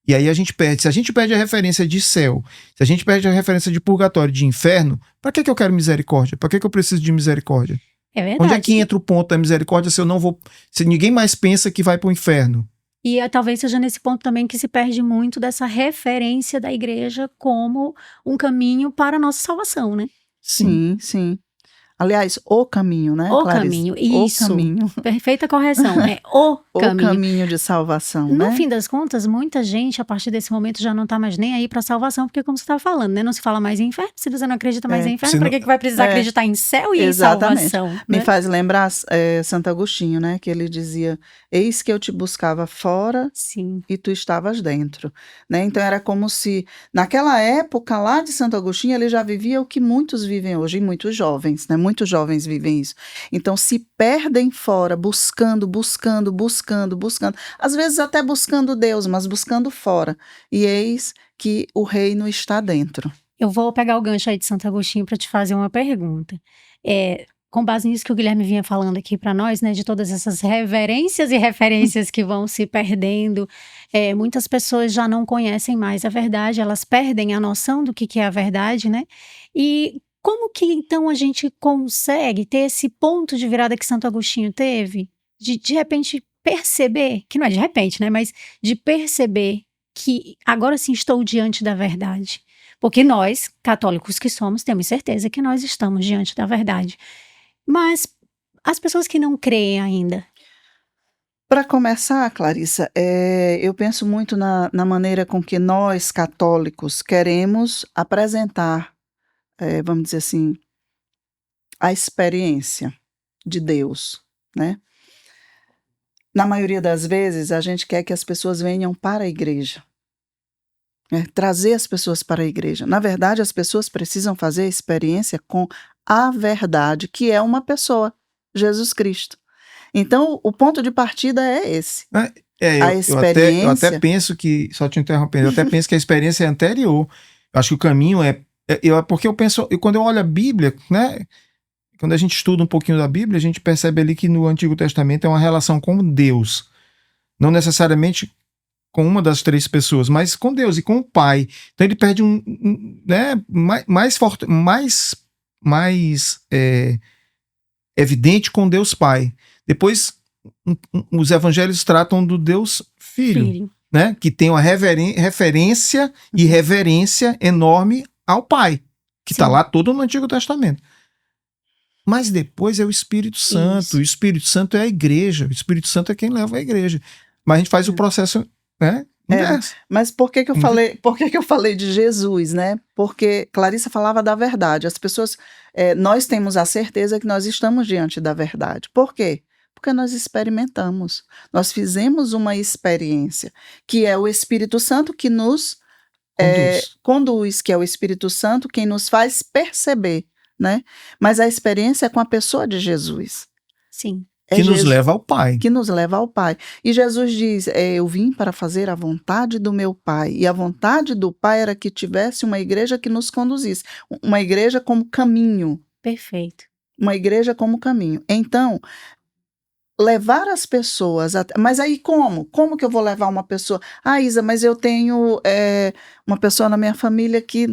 E aí a gente perde. Se a gente perde a referência de céu, se a gente perde a referência de purgatório, de inferno, para que eu quero misericórdia? Para que eu preciso de misericórdia? É verdade. Onde é que entra o ponto da misericórdia se eu não vou... Se ninguém mais pensa que vai para o inferno? E talvez seja nesse ponto também que se perde muito dessa referência da igreja como um caminho para a nossa salvação, né? Sim, sim. Aliás, o caminho, né, O Clarice? caminho, isso. O caminho. Perfeita correção, é o caminho. O caminho de salvação, No né? fim das contas, muita gente, a partir desse momento, já não está mais nem aí para salvação, porque como você estava falando, né? Não se fala mais em inferno. Se você não acredita mais em inferno, para que vai precisar acreditar em céu e Exatamente. em salvação? Me né? faz lembrar Santo Agostinho, né? Que ele dizia, eis que eu te buscava fora Sim. e tu estavas dentro, né? Então era como se, naquela época lá de Santo Agostinho, ele já vivia o que muitos vivem hoje, e muitos jovens, né? Muitos jovens vivem isso. Então se perdem fora, buscando. Às vezes até buscando Deus, mas buscando fora. E eis que o reino está dentro. Eu vou pegar o gancho aí de Santo Agostinho para te fazer uma pergunta. Com base nisso que o Guilherme vinha falando aqui para nós, né, de todas essas reverências e referências que vão se perdendo, muitas pessoas já não conhecem mais a verdade, elas perdem a noção do que é a verdade, né? E como que então a gente consegue ter esse ponto de virada que Santo Agostinho teve, de repente perceber, que não é de repente, né, mas de perceber que agora sim estou diante da verdade? Porque nós, católicos que somos, temos certeza que nós estamos diante da verdade. Mas as pessoas que não creem ainda. Para começar, Clarissa, eu penso muito na maneira com que nós, católicos, queremos apresentar, vamos dizer assim, a experiência de Deus, né? Na maioria das vezes, a gente quer que as pessoas venham para a igreja. Trazer as pessoas para a igreja. Na verdade, as pessoas precisam fazer a experiência com a verdade, que é uma pessoa, Jesus Cristo. Então, o ponto de partida é esse. A experiência... Eu até penso que, só te interrompendo, eu até penso que a experiência é anterior. Eu acho que o caminho porque eu penso, quando eu olho a Bíblia, né, quando a gente estuda um pouquinho da Bíblia, a gente percebe ali que no Antigo Testamento é uma relação com Deus. Não necessariamente com uma das três pessoas, mas com Deus e com o Pai. Então ele perde né, mais forte, mais evidente com Deus Pai. Depois os evangelhos tratam do Deus Filho. Né, que tem uma referência e reverência enorme ao Pai, que está lá todo no Antigo Testamento. Mas depois é o Espírito Santo. Isso. O Espírito Santo é a igreja. O Espírito Santo é quem leva a igreja. Mas a gente faz o processo... Mas por que eu falei de Jesus, né? Porque Clarissa falava da verdade. As pessoas, nós temos a certeza que nós estamos diante da verdade. Por quê? Porque nós experimentamos. Nós fizemos uma experiência, que é o Espírito Santo que nos conduz, que é o Espírito Santo quem nos faz perceber, né? Mas a experiência é com a pessoa de Jesus. Sim. Que nos leva ao Pai. Que nos leva ao Pai. E Jesus diz, eu vim para fazer a vontade do meu Pai. E a vontade do Pai era que tivesse uma igreja que nos conduzisse. Uma igreja como caminho. Perfeito. Uma igreja como caminho. Então, levar as pessoas... Mas aí como? Como que eu vou levar uma pessoa? Isa, mas eu tenho uma pessoa na minha família que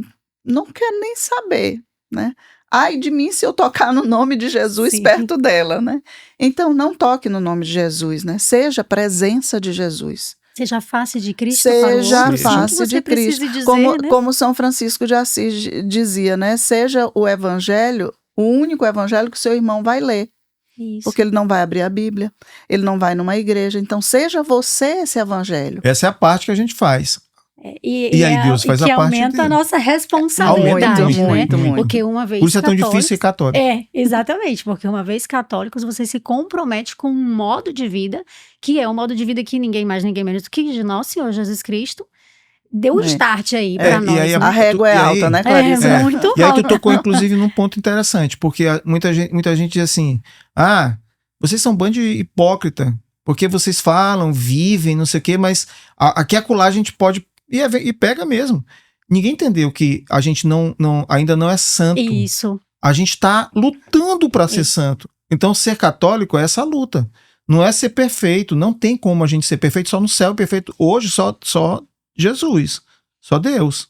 não quer nem saber, né? Ai de mim se eu tocar no nome de Jesus perto dela, né? Então, não toque no nome de Jesus, né? Seja a presença de Jesus. Seja a face de Cristo. Seja a face de Cristo. Dizer, como São Francisco de Assis dizia, né? Seja o evangelho, o único evangelho que o seu irmão vai ler. Isso. Porque ele não vai abrir a Bíblia, ele não vai numa igreja. Então, seja você esse evangelho. Essa é a parte que a gente faz. E aí Deus faz que a parte aumenta a dele. nossa responsabilidade, Muito, né? muito, muito. Porque uma vez Por isso é tão católicos- difícil ser católico. Exatamente, porque uma vez católicos, você se compromete com um modo de vida, que é um modo de vida que ninguém mais, ninguém menos do que de nosso Senhor Jesus Cristo deu um É. start aí É, pra e nós. aí né? A régua é E aí- alta, né, Clarissa? É, muito E aí tu alta. tocou, inclusive, num ponto interessante, porque muita gente diz assim, vocês são um bando de hipócrita, porque vocês falam, vivem, não sei o quê, mas aqui e acolá a gente pode, e pega mesmo. Ninguém entendeu que a gente ainda não é santo. Isso. A gente está lutando para ser Isso. santo. Então, ser católico é essa luta. Não é ser perfeito. Não tem como a gente ser perfeito só no céu perfeito. Hoje, só Jesus. Só Deus.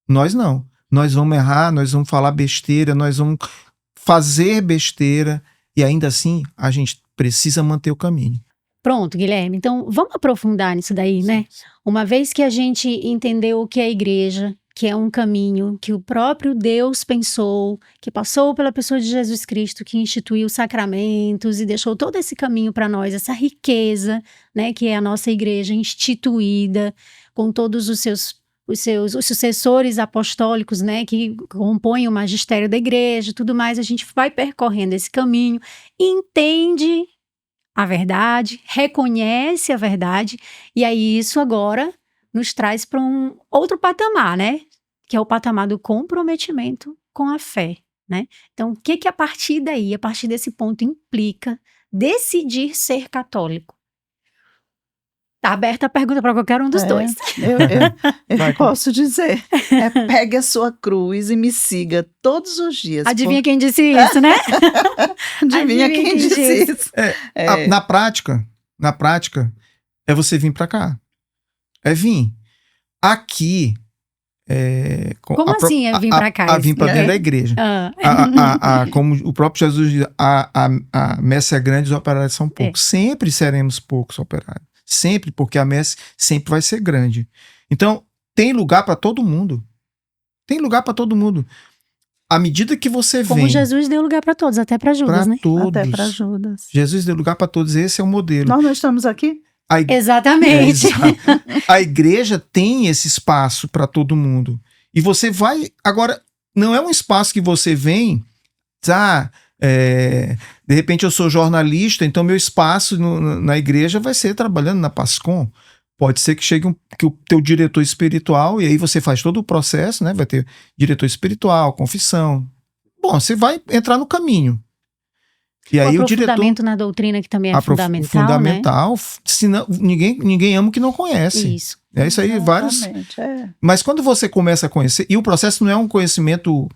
Nós não. Nós vamos errar, nós vamos falar besteira, nós vamos fazer besteira. E ainda assim, a gente precisa manter o caminho. Pronto, Guilherme. Então, vamos aprofundar nisso daí, né? Uma vez que a gente entendeu o que é a igreja, que é um caminho que o próprio Deus pensou, que passou pela pessoa de Jesus Cristo, que instituiu os sacramentos e deixou todo esse caminho para nós, essa riqueza, né, que é a nossa igreja instituída, com todos os sucessores apostólicos, né, que compõem o magistério da igreja, tudo mais, a gente vai percorrendo esse caminho, entende a verdade, reconhece a verdade, e aí isso agora nos traz para um outro patamar, né? Que é o patamar do comprometimento com a fé, né? Então, o que a partir daí, a partir desse ponto, implica decidir ser católico? Tá aberta a pergunta para qualquer um dos dois. Eu posso dizer. Pegue a sua cruz e me siga todos os dias. Adivinha quem disse isso, né? Adivinha quem disse isso. Na prática, é você vir para cá. É vir. Aqui. Como assim é vir para cá? Vir para dentro da igreja. Como o próprio Jesus diz, a messe é grande, os operários são poucos. Sempre seremos poucos operários. Sempre, porque a messe sempre vai ser grande. Então, tem lugar para todo mundo. Tem lugar para todo mundo. À medida que você vem... Como Jesus deu lugar para todos, até para Judas, né? Todos. Até para Judas. Jesus deu lugar para todos, esse é o modelo. Nós não estamos aqui? Exatamente. A igreja tem esse espaço para todo mundo. E você vai... Agora, não é um espaço que você vem... de repente eu sou jornalista, então meu espaço na igreja vai ser trabalhando na Pascom. Pode ser que chegue que o teu diretor espiritual, e aí você faz todo o processo, né? Vai ter diretor espiritual, confissão. Bom, você vai entrar no caminho. E aí o diretor... aprofundamento na doutrina, que também é fundamental, fundamental, né? Senão, ninguém ama o que não conhece. Isso. É isso aí, vários... É. Mas quando você começa a conhecer, e o processo não é um conhecimento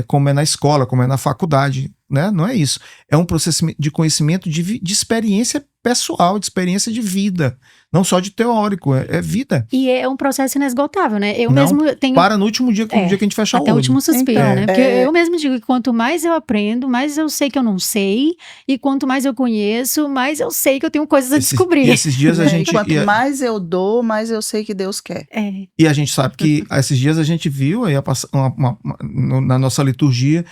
como é na escola, como é na faculdade, né? Não é isso. É um processo de conhecimento de experiência pessoal, de experiência de vida. Não só de teórico, é vida. E é um processo inesgotável, né? Eu Não mesmo tenho... Para no último dia, no dia que a gente fechar o olho. Até o último suspiro, Então, né? Porque eu mesmo digo que quanto mais eu aprendo, mais eu sei que eu não sei. E quanto mais eu conheço, mais eu sei que eu tenho coisas a descobrir. E esses dias a gente... Quanto mais eu dou, mais eu sei que Deus quer. E a gente sabe que esses dias a gente viu aí na nossa liturgia,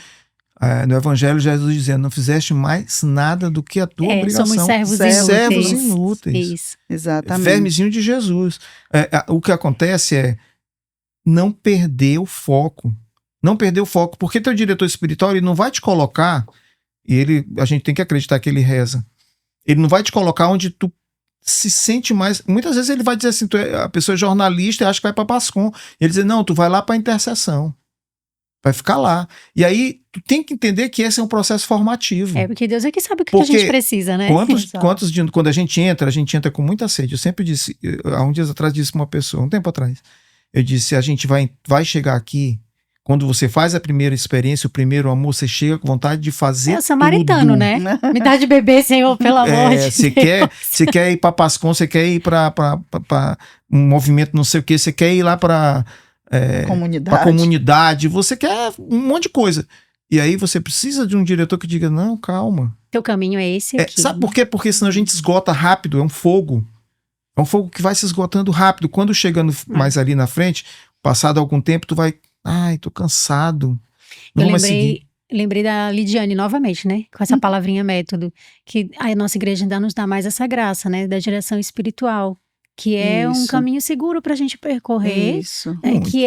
no Evangelho, Jesus dizendo: não fizeste mais nada do que a tua obrigação. Somos servos inúteis. Isso. Exatamente. Vermezinho de Jesus. O que acontece é não perder o foco. Não perder o foco, porque teu diretor espiritual, ele não vai te colocar, a gente tem que acreditar que ele reza. Ele não vai te colocar onde tu se sente mais. Muitas vezes ele vai dizer assim: a pessoa é jornalista e acha que vai para Pascom. Ele diz: não, tu vai lá para intercessão. Vai ficar lá. E aí, tu tem que entender que esse é um processo formativo. Porque Deus é que sabe o que a gente precisa, né? Quando a gente entra com muita sede. Eu sempre disse, há uns dias atrás, disse para uma pessoa, um tempo atrás, eu disse: a gente vai chegar aqui, quando você faz a primeira experiência, o primeiro amor, você chega com vontade de fazer o samaritano, tudo. Né? Me dá de beber, Senhor, pelo amor de Deus. Você quer ir para Pascom, você quer ir para um movimento não sei o quê, você quer ir lá para... comunidade, você quer um monte de coisa. E aí você precisa de um diretor que diga: não, calma. Teu caminho é esse aqui. Sabe por quê? Porque senão a gente esgota rápido, é um fogo. É um fogo que vai se esgotando rápido. Quando chegando mais ali na frente, passado algum tempo, tu vai: tô cansado. Não vou mais seguir. Lembrei da Lidiane novamente, né? Com essa palavrinha método. Que a nossa igreja ainda nos dá mais essa graça, né? Da direção espiritual. que é um Isso. caminho seguro para a gente percorrer, Isso. que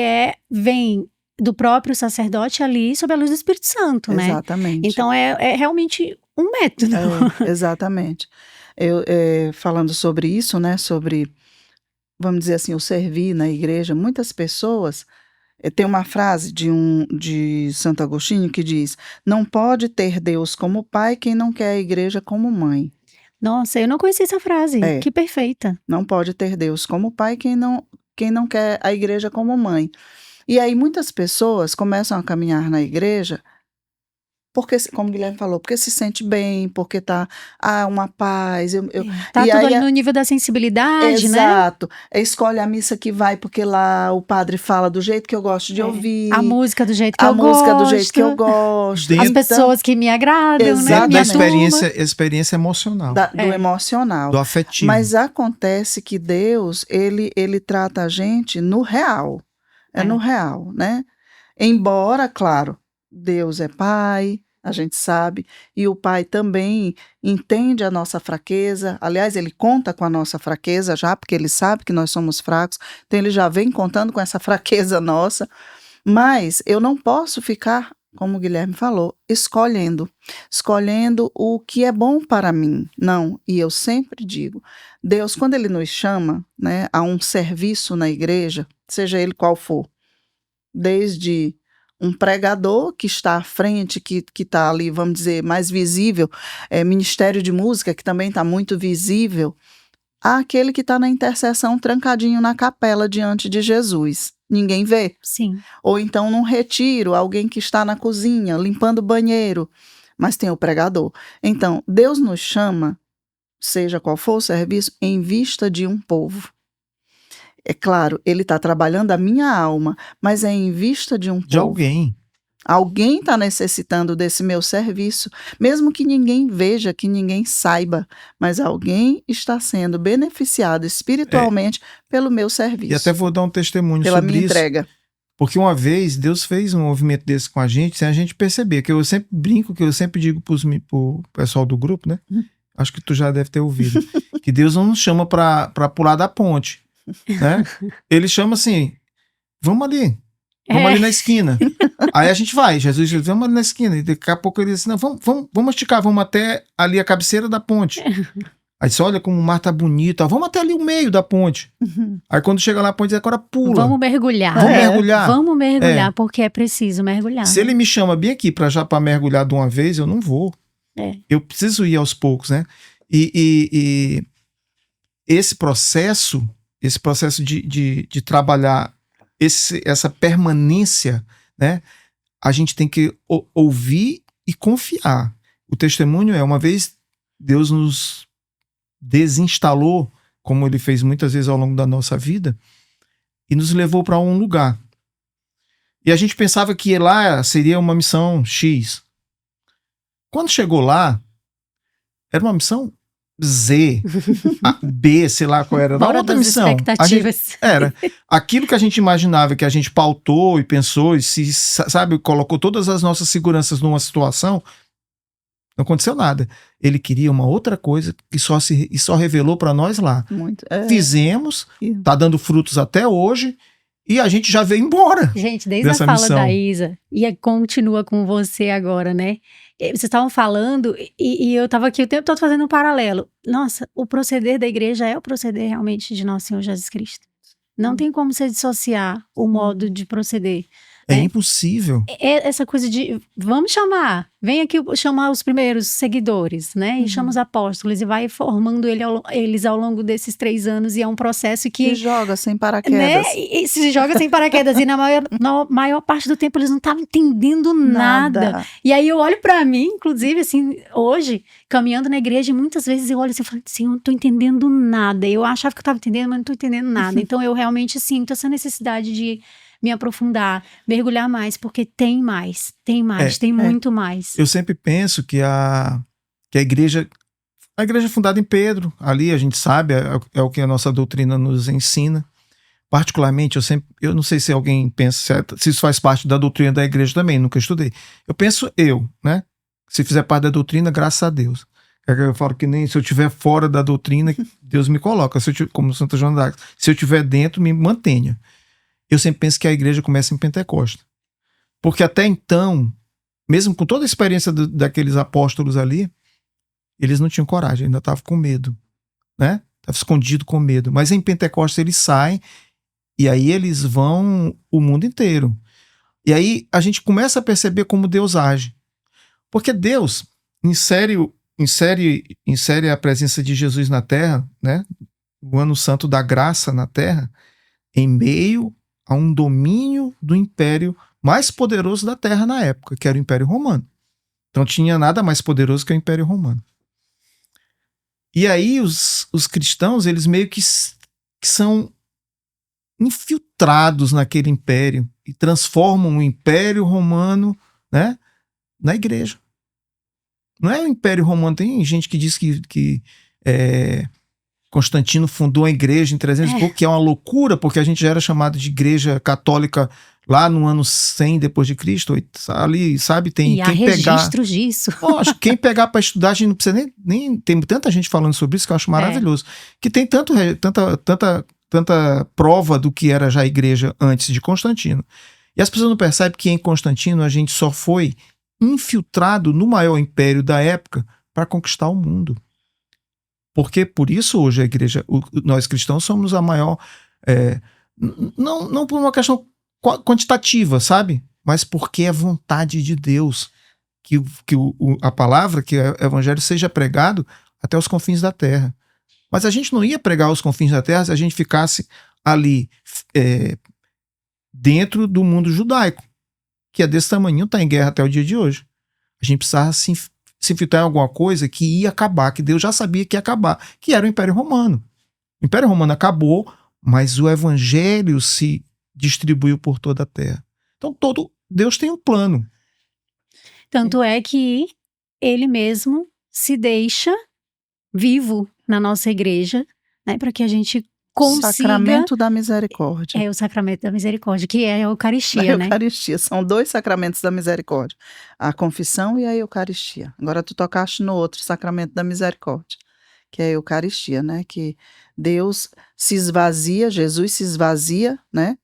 vem do próprio sacerdote ali sob a luz do Espírito Santo, né? Exatamente. Então é realmente um método. Exatamente. Eu, falando sobre isso, né, sobre, vamos dizer assim, o servir na igreja, muitas pessoas, tem uma frase de Santo Agostinho que diz: não pode ter Deus como pai quem não quer a igreja como mãe. Nossa, eu não conhecia essa frase. Que perfeita. Não pode ter Deus como pai quem não quer a igreja como mãe. E aí muitas pessoas começam a caminhar na igreja porque, como o Guilherme falou, porque se sente bem, porque tá uma paz. Tá e tudo aí ali no nível da sensibilidade, né? Exato. Escolhe a missa que vai, porque lá o padre fala do jeito que eu gosto de ouvir. A música do jeito que eu gosto. A música do jeito que eu gosto. As pessoas que me agradam, né? Dentro Minha da experiência emocional. Do emocional. Do afetivo. Mas acontece que Deus, ele trata a gente no real. No real, né? Embora, claro, Deus é pai, a gente sabe, e o pai também entende a nossa fraqueza. Aliás, ele conta com a nossa fraqueza já, porque ele sabe que nós somos fracos, então ele já vem contando com essa fraqueza nossa. Mas eu não posso ficar, como o Guilherme falou, escolhendo o que é bom para mim. Não, e eu sempre digo, Deus, quando ele nos chama, né, a um serviço na igreja, seja ele qual for, desde um pregador que está à frente, que está ali, vamos dizer, mais visível, ministério de música, que também está muito visível, àquele que está na intercessão trancadinho na capela diante de Jesus. Ninguém vê. Sim. Ou então num retiro, alguém que está na cozinha, limpando o banheiro, mas tem o pregador. Então, Deus nos chama, seja qual for o serviço, em vista de um povo. É claro, ele está trabalhando a minha alma, mas é em vista de um povo. De alguém. Alguém está necessitando desse meu serviço, mesmo que ninguém veja, que ninguém saiba, mas alguém está sendo beneficiado espiritualmente pelo meu serviço. E até vou dar um testemunho pela sobre minha isso. entrega. Porque uma vez Deus fez um movimento desse com a gente, sem a gente perceber, que eu sempre brinco, que eu sempre digo pro pessoal do grupo, né? Acho que tu já deve ter ouvido, que Deus não nos chama para pular da ponte. Né? Ele chama assim, vamos ali na esquina. Aí a gente vai, Jesus diz, vamos ali na esquina, e daqui a pouco ele diz assim, não, vamos esticar, vamos até ali a cabeceira da ponte. Aí diz, olha como o mar tá bonito, vamos até ali o meio da ponte. Aí quando chega lá a ponte diz, agora pula. Vamos mergulhar. Vamos mergulhar, porque é preciso mergulhar. Se ele me chama bem aqui para mergulhar de uma vez, eu não vou. Eu preciso ir aos poucos, né? E esse processo de trabalhar essa permanência, né? A gente tem que ouvir e confiar. O testemunho uma vez Deus nos desinstalou, como ele fez muitas vezes ao longo da nossa vida, e nos levou para um lugar. E a gente pensava que lá seria uma missão X. Quando chegou lá, era uma missão Z, B, sei lá qual era. Fora outra das missão. expectativas. Era aquilo que a gente imaginava, que a gente pautou e pensou e sabe, colocou todas as nossas seguranças numa situação, não aconteceu nada. Ele queria uma outra coisa que só revelou para nós lá. Muito. Fizemos, tá dando frutos até hoje e a gente já veio embora. Gente, desde a fala da Isa, e continua com você agora, né? Vocês estavam falando e eu estava aqui o tempo todo fazendo um paralelo. Nossa, o proceder da igreja é o proceder realmente de nosso Senhor Jesus Cristo. Não tem como você dissociar o modo de proceder. É impossível. Essa coisa de, vamos chamar, vem aqui chamar os primeiros seguidores, né? E chama os apóstolos e vai formando eles ao longo desses 3 anos e é um processo que... Se joga sem paraquedas. Né? E se joga sem paraquedas e na maior parte do tempo eles não estavam entendendo nada. E aí eu olho pra mim, inclusive, assim, hoje, caminhando na igreja, muitas vezes eu olho assim e falo assim, eu não tô entendendo nada. Eu achava que eu tava entendendo, mas não tô entendendo nada. Então eu realmente sinto essa necessidade de me aprofundar, mergulhar mais, porque tem muito mais. Eu sempre penso que a igreja fundada em Pedro, ali a gente sabe, é o que a nossa doutrina nos ensina. Particularmente, eu não sei se alguém pensa, se isso faz parte da doutrina da igreja também, nunca estudei. Eu penso né? Se fizer parte da doutrina, graças a Deus. Eu falo que nem se eu estiver fora da doutrina, Deus me coloca, como Santa Joana d'Arc. Se eu estiver dentro, me mantenha. Eu sempre penso que a igreja começa em Pentecostes. Porque até então, mesmo com toda a experiência daqueles apóstolos ali, eles não tinham coragem, ainda estavam com medo, né? Estavam escondidos com medo. Mas em Pentecostes eles saem e aí eles vão o mundo inteiro. E aí a gente começa a perceber como Deus age. Porque Deus insere a presença de Jesus na Terra, né? O ano santo da graça na Terra, em meio a um domínio do império mais poderoso da Terra na época, que era o Império Romano. Então tinha nada mais poderoso que o Império Romano. E aí os cristãos, eles meio que são infiltrados naquele império e transformam o Império Romano, né, na igreja. Não é o Império Romano, tem gente que diz que Constantino fundou a igreja em 300 e pouco, que é uma loucura, porque a gente já era chamado de igreja católica lá no ano 100 depois de Cristo, ali, sabe, tem E há quem pegar... registros disso. Lógico, quem pegar para estudar, a gente não precisa nem... Tem tanta gente falando sobre isso que eu acho maravilhoso. Que tem tanta prova do que era já a igreja antes de Constantino. E as pessoas não percebem que em Constantino a gente só foi infiltrado no maior império da época para conquistar o mundo. Porque por isso hoje a igreja, nós cristãos somos a maior, não por uma questão quantitativa, sabe? Mas porque é vontade de Deus que a palavra, que o evangelho seja pregado até os confins da terra. Mas a gente não ia pregar aos confins da terra se a gente ficasse ali dentro do mundo judaico, que é desse tamanho, está em guerra até o dia de hoje. A gente precisava se infiltrar em alguma coisa que ia acabar, que Deus já sabia que ia acabar, que era o Império Romano. O Império Romano acabou, mas o evangelho se distribuiu por toda a terra. Então Deus tem um plano. Tanto é que ele mesmo se deixa vivo na nossa igreja, né, para que a gente consiga... Sacramento da misericórdia. É o sacramento da misericórdia, que é a Eucaristia, Da né? Eucaristia. São 2 sacramentos da misericórdia. A confissão e a Eucaristia. Agora tu tocaste no outro sacramento da misericórdia, que é a Eucaristia, né? Que Deus se esvazia, Jesus se esvazia, né?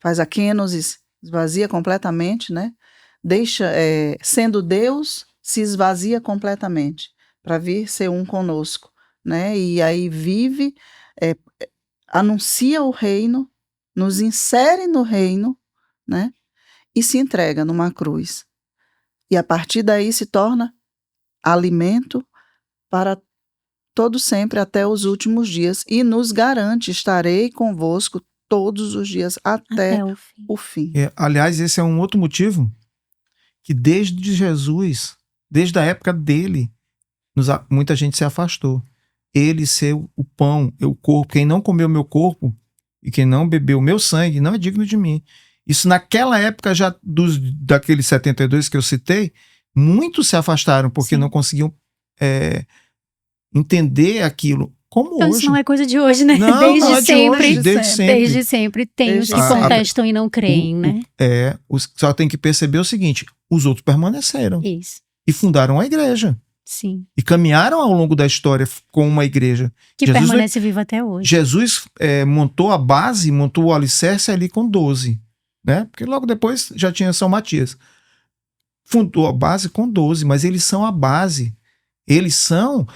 Faz a kenosis, esvazia completamente, né? Deixa, sendo Deus, se esvazia completamente para vir ser um conosco, né? E aí vive, anuncia o reino, nos insere no reino, né? E se entrega numa cruz. E a partir daí se torna alimento para todo sempre até os últimos dias e nos garante: estarei convosco todos os dias até o fim. Aliás, esse é um outro motivo que desde Jesus, desde a época dele, muita gente se afastou. Ele ser o pão, o corpo. Quem não comeu meu corpo e quem não bebeu meu sangue não é digno de mim. Isso naquela época já daqueles 72 que eu citei, muitos se afastaram porque não conseguiam entender aquilo. Como então hoje. Isso não é coisa de hoje, né? Não, desde não é sempre. Desde sempre. Desde sempre tem os que contestam e não creem, né? Só tem que perceber o seguinte: os outros permaneceram. Isso. E fundaram a igreja. Sim. E caminharam ao longo da história com uma igreja. Que Jesus permanece viva até hoje. Jesus montou a base, montou o alicerce ali com 12. Né? Porque logo depois já tinha São Matias. Fundou a base com 12, mas eles são a base. Eles são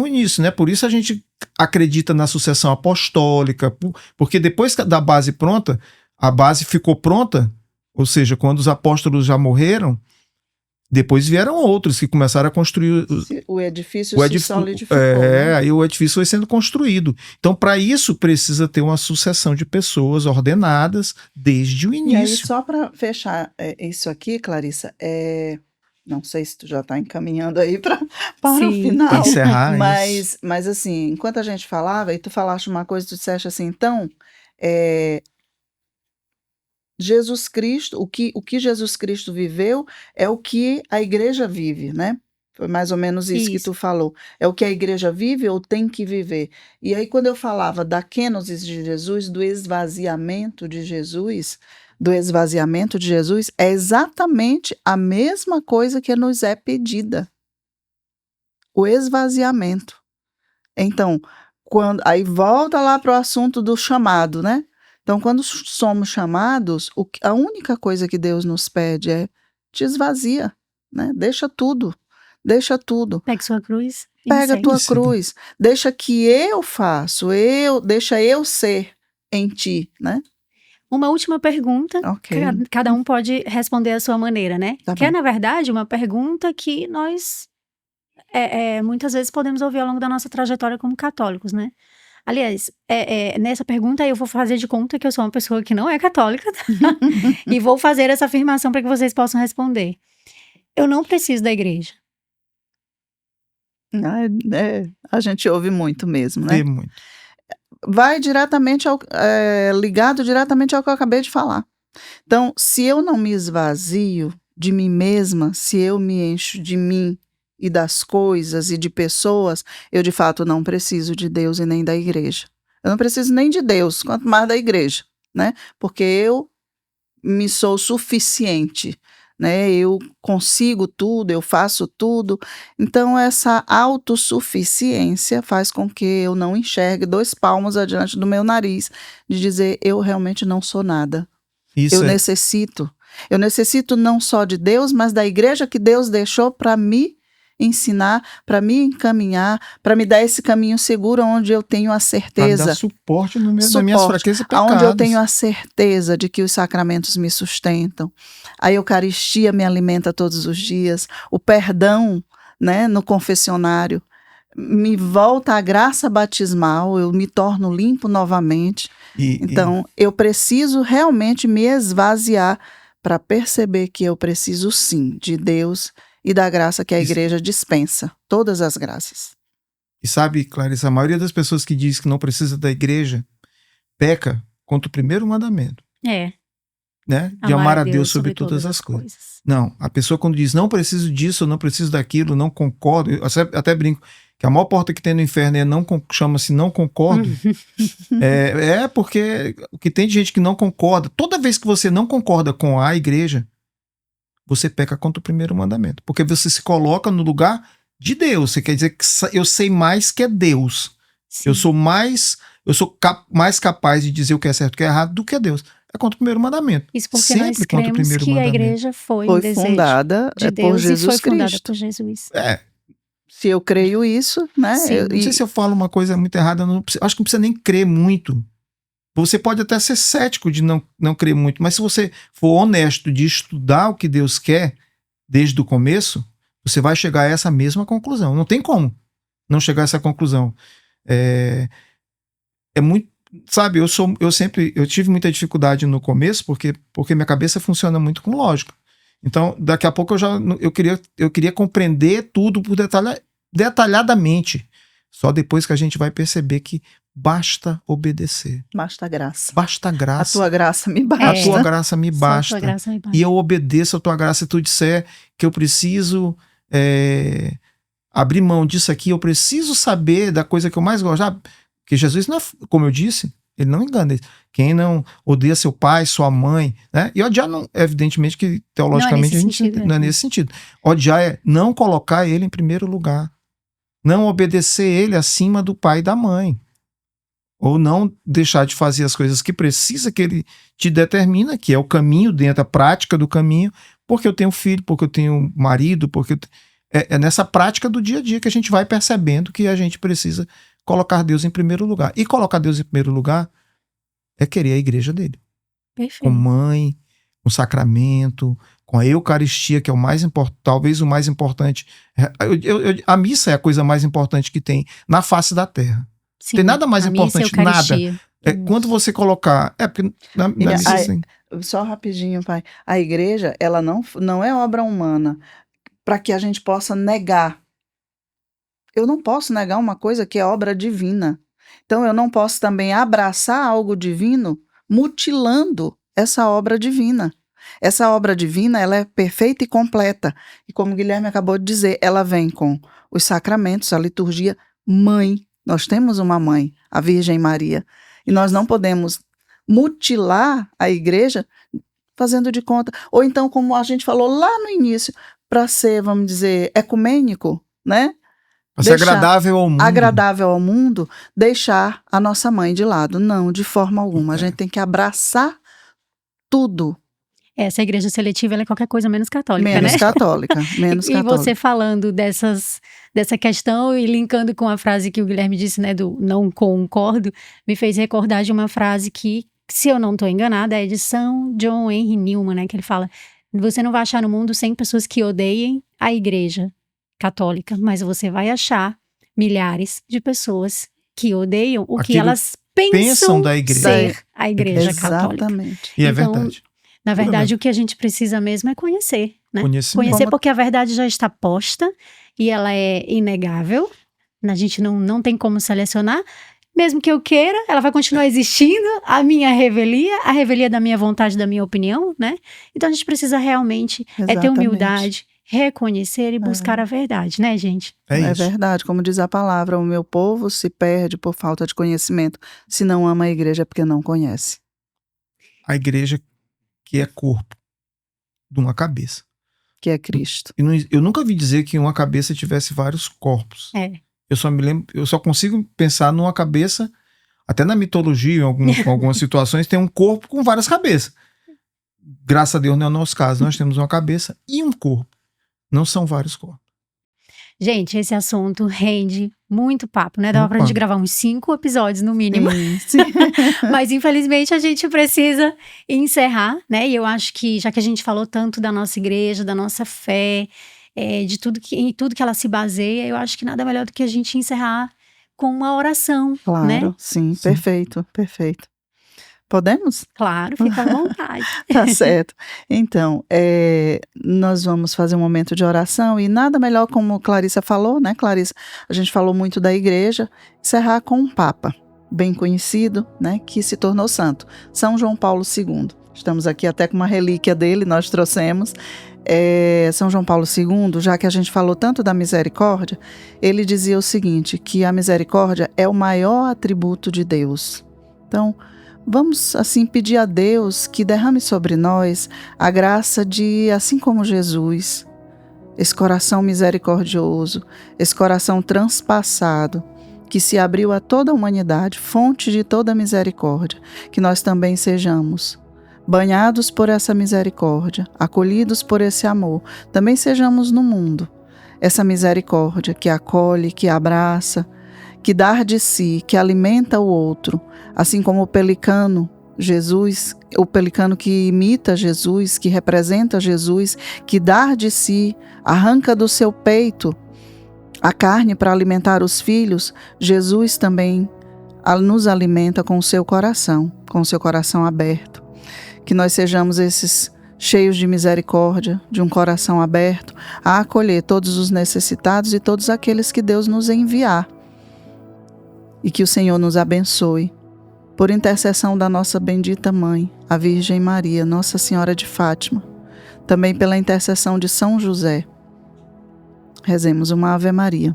o início, né? Por isso a gente acredita na sucessão apostólica, porque depois da base pronta, a base ficou pronta, ou seja, quando os apóstolos já morreram, depois vieram outros que começaram a construir... O edifício se solidificou. Aí o edifício foi sendo construído. Então, para isso, precisa ter uma sucessão de pessoas ordenadas desde o início. E aí, só para fechar isso aqui, Clarissa, não sei se tu já está encaminhando aí para o final. Para encerrar mas assim, enquanto a gente falava, e tu falaste uma coisa, tu disseste assim, então, Jesus Cristo, o que Jesus Cristo viveu é o que a igreja vive, né? Foi mais ou menos isso que tu falou. É o que a igreja vive ou tem que viver. E aí, quando eu falava da kenosis de Jesus, do esvaziamento de Jesus, do esvaziamento de Jesus é exatamente a mesma coisa que nos é pedida. O esvaziamento. Então, aí volta lá para o assunto do chamado, né? Então, quando somos chamados, a única coisa que Deus nos pede é te esvazia, né? Deixa tudo. Pegue sua cruz e Pega a me tua segue. cruz. Deixa que eu faço, deixa eu ser em ti, né? Uma última pergunta, Ok. cada um pode responder à sua maneira, né? Tá Que é, bom. na verdade, uma pergunta que nós muitas vezes podemos ouvir ao longo da nossa trajetória como católicos, né? Aliás, nessa pergunta eu vou fazer de conta que eu sou uma pessoa que não é católica, tá? E vou fazer essa afirmação para que vocês possam responder. Eu não preciso da igreja. A gente ouve muito mesmo, né? Vê muito. Vai diretamente ligado diretamente ao que eu acabei de falar. Então, se eu não me esvazio de mim mesma, se eu me encho de mim e das coisas e de pessoas, eu de fato não preciso de Deus e nem da igreja. Eu não preciso nem de Deus, quanto mais da igreja, né? Porque eu me sou suficiente, né? Eu consigo tudo, eu faço tudo. Então, essa autossuficiência faz com que eu não enxergue 2 palmos adiante do meu nariz, de dizer, eu realmente não sou nada. Isso Eu necessito não só de Deus, mas da igreja que Deus deixou para me ensinar, para me encaminhar, para me dar esse caminho seguro onde eu tenho a para certeza. dar suporte nas minhas fraquezas e pecados. Onde eu tenho a certeza de que os sacramentos me sustentam. A Eucaristia me alimenta todos os dias. O perdão, né, no confessionário me volta a graça batismal, eu me torno limpo novamente. Então, eu preciso realmente me esvaziar para perceber que eu preciso sim de Deus e da graça que a igreja dispensa, todas as graças. E sabe, Clarissa, a maioria das pessoas que diz que não precisa da igreja peca contra o primeiro mandamento. Né? De amar a Deus sobre todas as coisas. Não, a pessoa quando diz não preciso disso, não preciso daquilo, não concordo, eu até brinco que a maior porta que tem no inferno chama-se não concordo. Porque o que tem de gente que não concorda, toda vez que você não concorda com a igreja, você peca contra o primeiro mandamento, porque você se coloca no lugar de Deus. Você quer dizer que eu sei mais que é Deus. Sim. Eu sou mais capaz de dizer o que é certo e o que é errado do que é Deus. É contra o primeiro mandamento. Isso porque sempre nós cremos que a igreja foi fundada de Deus por Jesus e foi fundada Cristo. por Jesus. Se eu creio isso, né? Não sei se eu falo uma coisa muito errada, acho que não precisa nem crer muito. Você pode até ser cético de não crer muito, mas se você for honesto de estudar o que Deus quer desde o começo, você vai chegar a essa mesma conclusão. Não tem como não chegar a essa conclusão. É muito, sabe, eu tive muita dificuldade no começo porque minha cabeça funciona muito com lógica. Então, daqui a pouco eu queria compreender tudo por detalhadamente. Só depois que a gente vai perceber que basta obedecer. Basta graça. Basta graça. A tua graça me basta. A tua graça me basta. Graça me basta. E eu obedeço a tua graça. Se tu disser que eu preciso abrir mão disso aqui, eu preciso saber da coisa que eu mais gosto. Porque Jesus, não é, como eu disse, ele não engana. Quem não odeia seu pai, sua mãe, né? E odiar, não, evidentemente que teologicamente não é nesse sentido. Odiar é não colocar ele em primeiro lugar. Não obedecer ele acima do pai e da mãe. Ou não deixar de fazer as coisas que precisa que ele te determina, que é o caminho, dentro da prática do caminho, porque eu tenho filho, porque eu tenho marido, porque é nessa prática do dia a dia que a gente vai percebendo que a gente precisa colocar Deus em primeiro lugar. E colocar Deus em primeiro lugar é querer a igreja dele. Perfeito. Com mãe, com sacramento, com a Eucaristia, que é o mais importante, talvez o mais importante. A missa é a coisa mais importante que tem na face da terra. Sim, tem nada mais importante, nada. Quando você colocar... porque na missa, assim, só rapidinho, pai. A igreja, ela não é obra humana para que a gente possa negar. Eu não posso negar uma coisa que é obra divina. Então, eu não posso também abraçar algo divino mutilando essa obra divina. Essa obra divina, ela é perfeita e completa. E como o Guilherme acabou de dizer, ela vem com os sacramentos, a liturgia, mãe. Nós temos uma mãe, a Virgem Maria. E nós não podemos mutilar a igreja, fazendo de conta. Ou então, como a gente falou lá no início, para ser, vamos dizer, ecumênico, né? Para ser agradável ao mundo. Agradável ao mundo, deixar a nossa mãe de lado. Não, de forma alguma. A gente tem que abraçar tudo. Essa igreja seletiva, ela é qualquer coisa menos católica, Menos né? católica, menos E católica. você falando dessa questão e linkando com a frase que o Guilherme disse, né, do não concordo, me fez recordar de uma frase que, se eu não estou enganada, é de São John Henry Newman, né, que ele fala: você não vai achar no mundo 100 pessoas que odeiem a igreja católica, mas você vai achar milhares de pessoas que odeiam o que Aquilo elas pensam da igreja. ser a igreja católica. Exatamente. E é Então, verdade. Na verdade, o que a gente precisa mesmo é conhecer, né? Conhecimento. Conhecer porque a verdade já está posta e ela é inegável. A gente não tem como selecionar. Mesmo que eu queira, ela vai continuar existindo, a minha revelia, a revelia da minha vontade, da minha opinião, né? Então a gente precisa realmente ter Exatamente. humildade, reconhecer e buscar a verdade, né, gente? É É isso. verdade, como diz a palavra, o meu povo se perde por falta de conhecimento. Se não ama a igreja é porque não conhece. A igreja que é corpo de uma cabeça. Que é Cristo. Eu nunca vi dizer que uma cabeça tivesse vários corpos. É. Eu só consigo pensar numa cabeça, até na mitologia, em algumas situações, tem um corpo com várias cabeças. Graças a Deus não é o nosso caso. Nós temos uma cabeça e um corpo. Não são vários corpos. Gente, esse assunto rende muito papo, né? Dava pra Opa. gente gravar uns 5 episódios no mínimo. Sim. Mas infelizmente a gente precisa encerrar, né? E eu acho que, já que a gente falou tanto da nossa igreja, da nossa fé, de tudo em tudo que ela se baseia, eu acho que nada melhor do que a gente encerrar com uma oração, Claro, né? sim, perfeito, perfeito. Podemos? Claro, fica à vontade. Tá certo. Então, nós vamos fazer um momento de oração e nada melhor, como Clarissa falou, né, Clarissa? A gente falou muito da igreja, encerrar com um Papa bem conhecido, né, que se tornou santo, São João Paulo II. Estamos aqui até com uma relíquia dele, nós trouxemos. São João Paulo II, já que a gente falou tanto da misericórdia, ele dizia o seguinte, que a misericórdia é o maior atributo de Deus. Então, vamos, assim, pedir a Deus que derrame sobre nós a graça de, assim como Jesus, esse coração misericordioso, esse coração transpassado, que se abriu a toda a humanidade, fonte de toda a misericórdia, que nós também sejamos banhados por essa misericórdia, acolhidos por esse amor, também sejamos no mundo essa misericórdia que acolhe, que abraça, que dá de si, que alimenta o outro, assim como o pelicano, Jesus, o pelicano que imita Jesus, que representa Jesus, que dá de si, arranca do seu peito a carne para alimentar os filhos, Jesus também nos alimenta com o seu coração aberto. Que nós sejamos esses cheios de misericórdia, de um coração aberto, a acolher todos os necessitados e todos aqueles que Deus nos enviar. E que o Senhor nos abençoe, por intercessão da nossa bendita Mãe, a Virgem Maria, Nossa Senhora de Fátima, também pela intercessão de São José. Rezemos uma Ave Maria.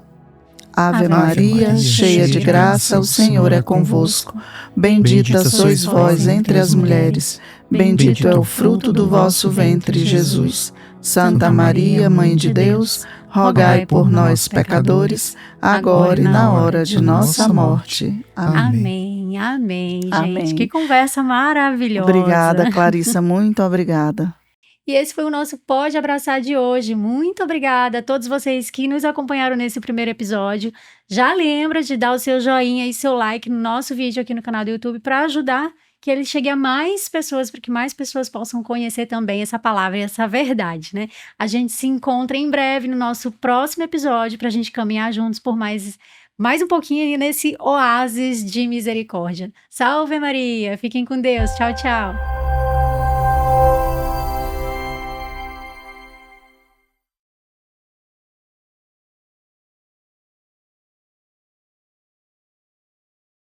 Ave Maria, cheia de graça, o Senhor é convosco. Bendita sois vós entre as mulheres, bendito é o fruto do vosso ventre, Jesus. Santa Maria, Mãe de Deus, rogai por nós, pecadores, agora e na hora de nossa morte. Amém, amém, gente. Amém. Que conversa maravilhosa. Obrigada, Clarissa, muito obrigada. E esse foi o nosso Pode Abraçar de hoje. Muito obrigada a todos vocês que nos acompanharam nesse primeiro episódio. Já lembra de dar o seu joinha e seu like no nosso vídeo aqui no canal do YouTube para ajudar que ele chegue a mais pessoas, para que mais pessoas possam conhecer também essa palavra e essa verdade, né? A gente se encontra em breve no nosso próximo episódio para a gente caminhar juntos por mais um pouquinho nesse oásis de misericórdia. Salve Maria! Fiquem com Deus. Tchau, tchau!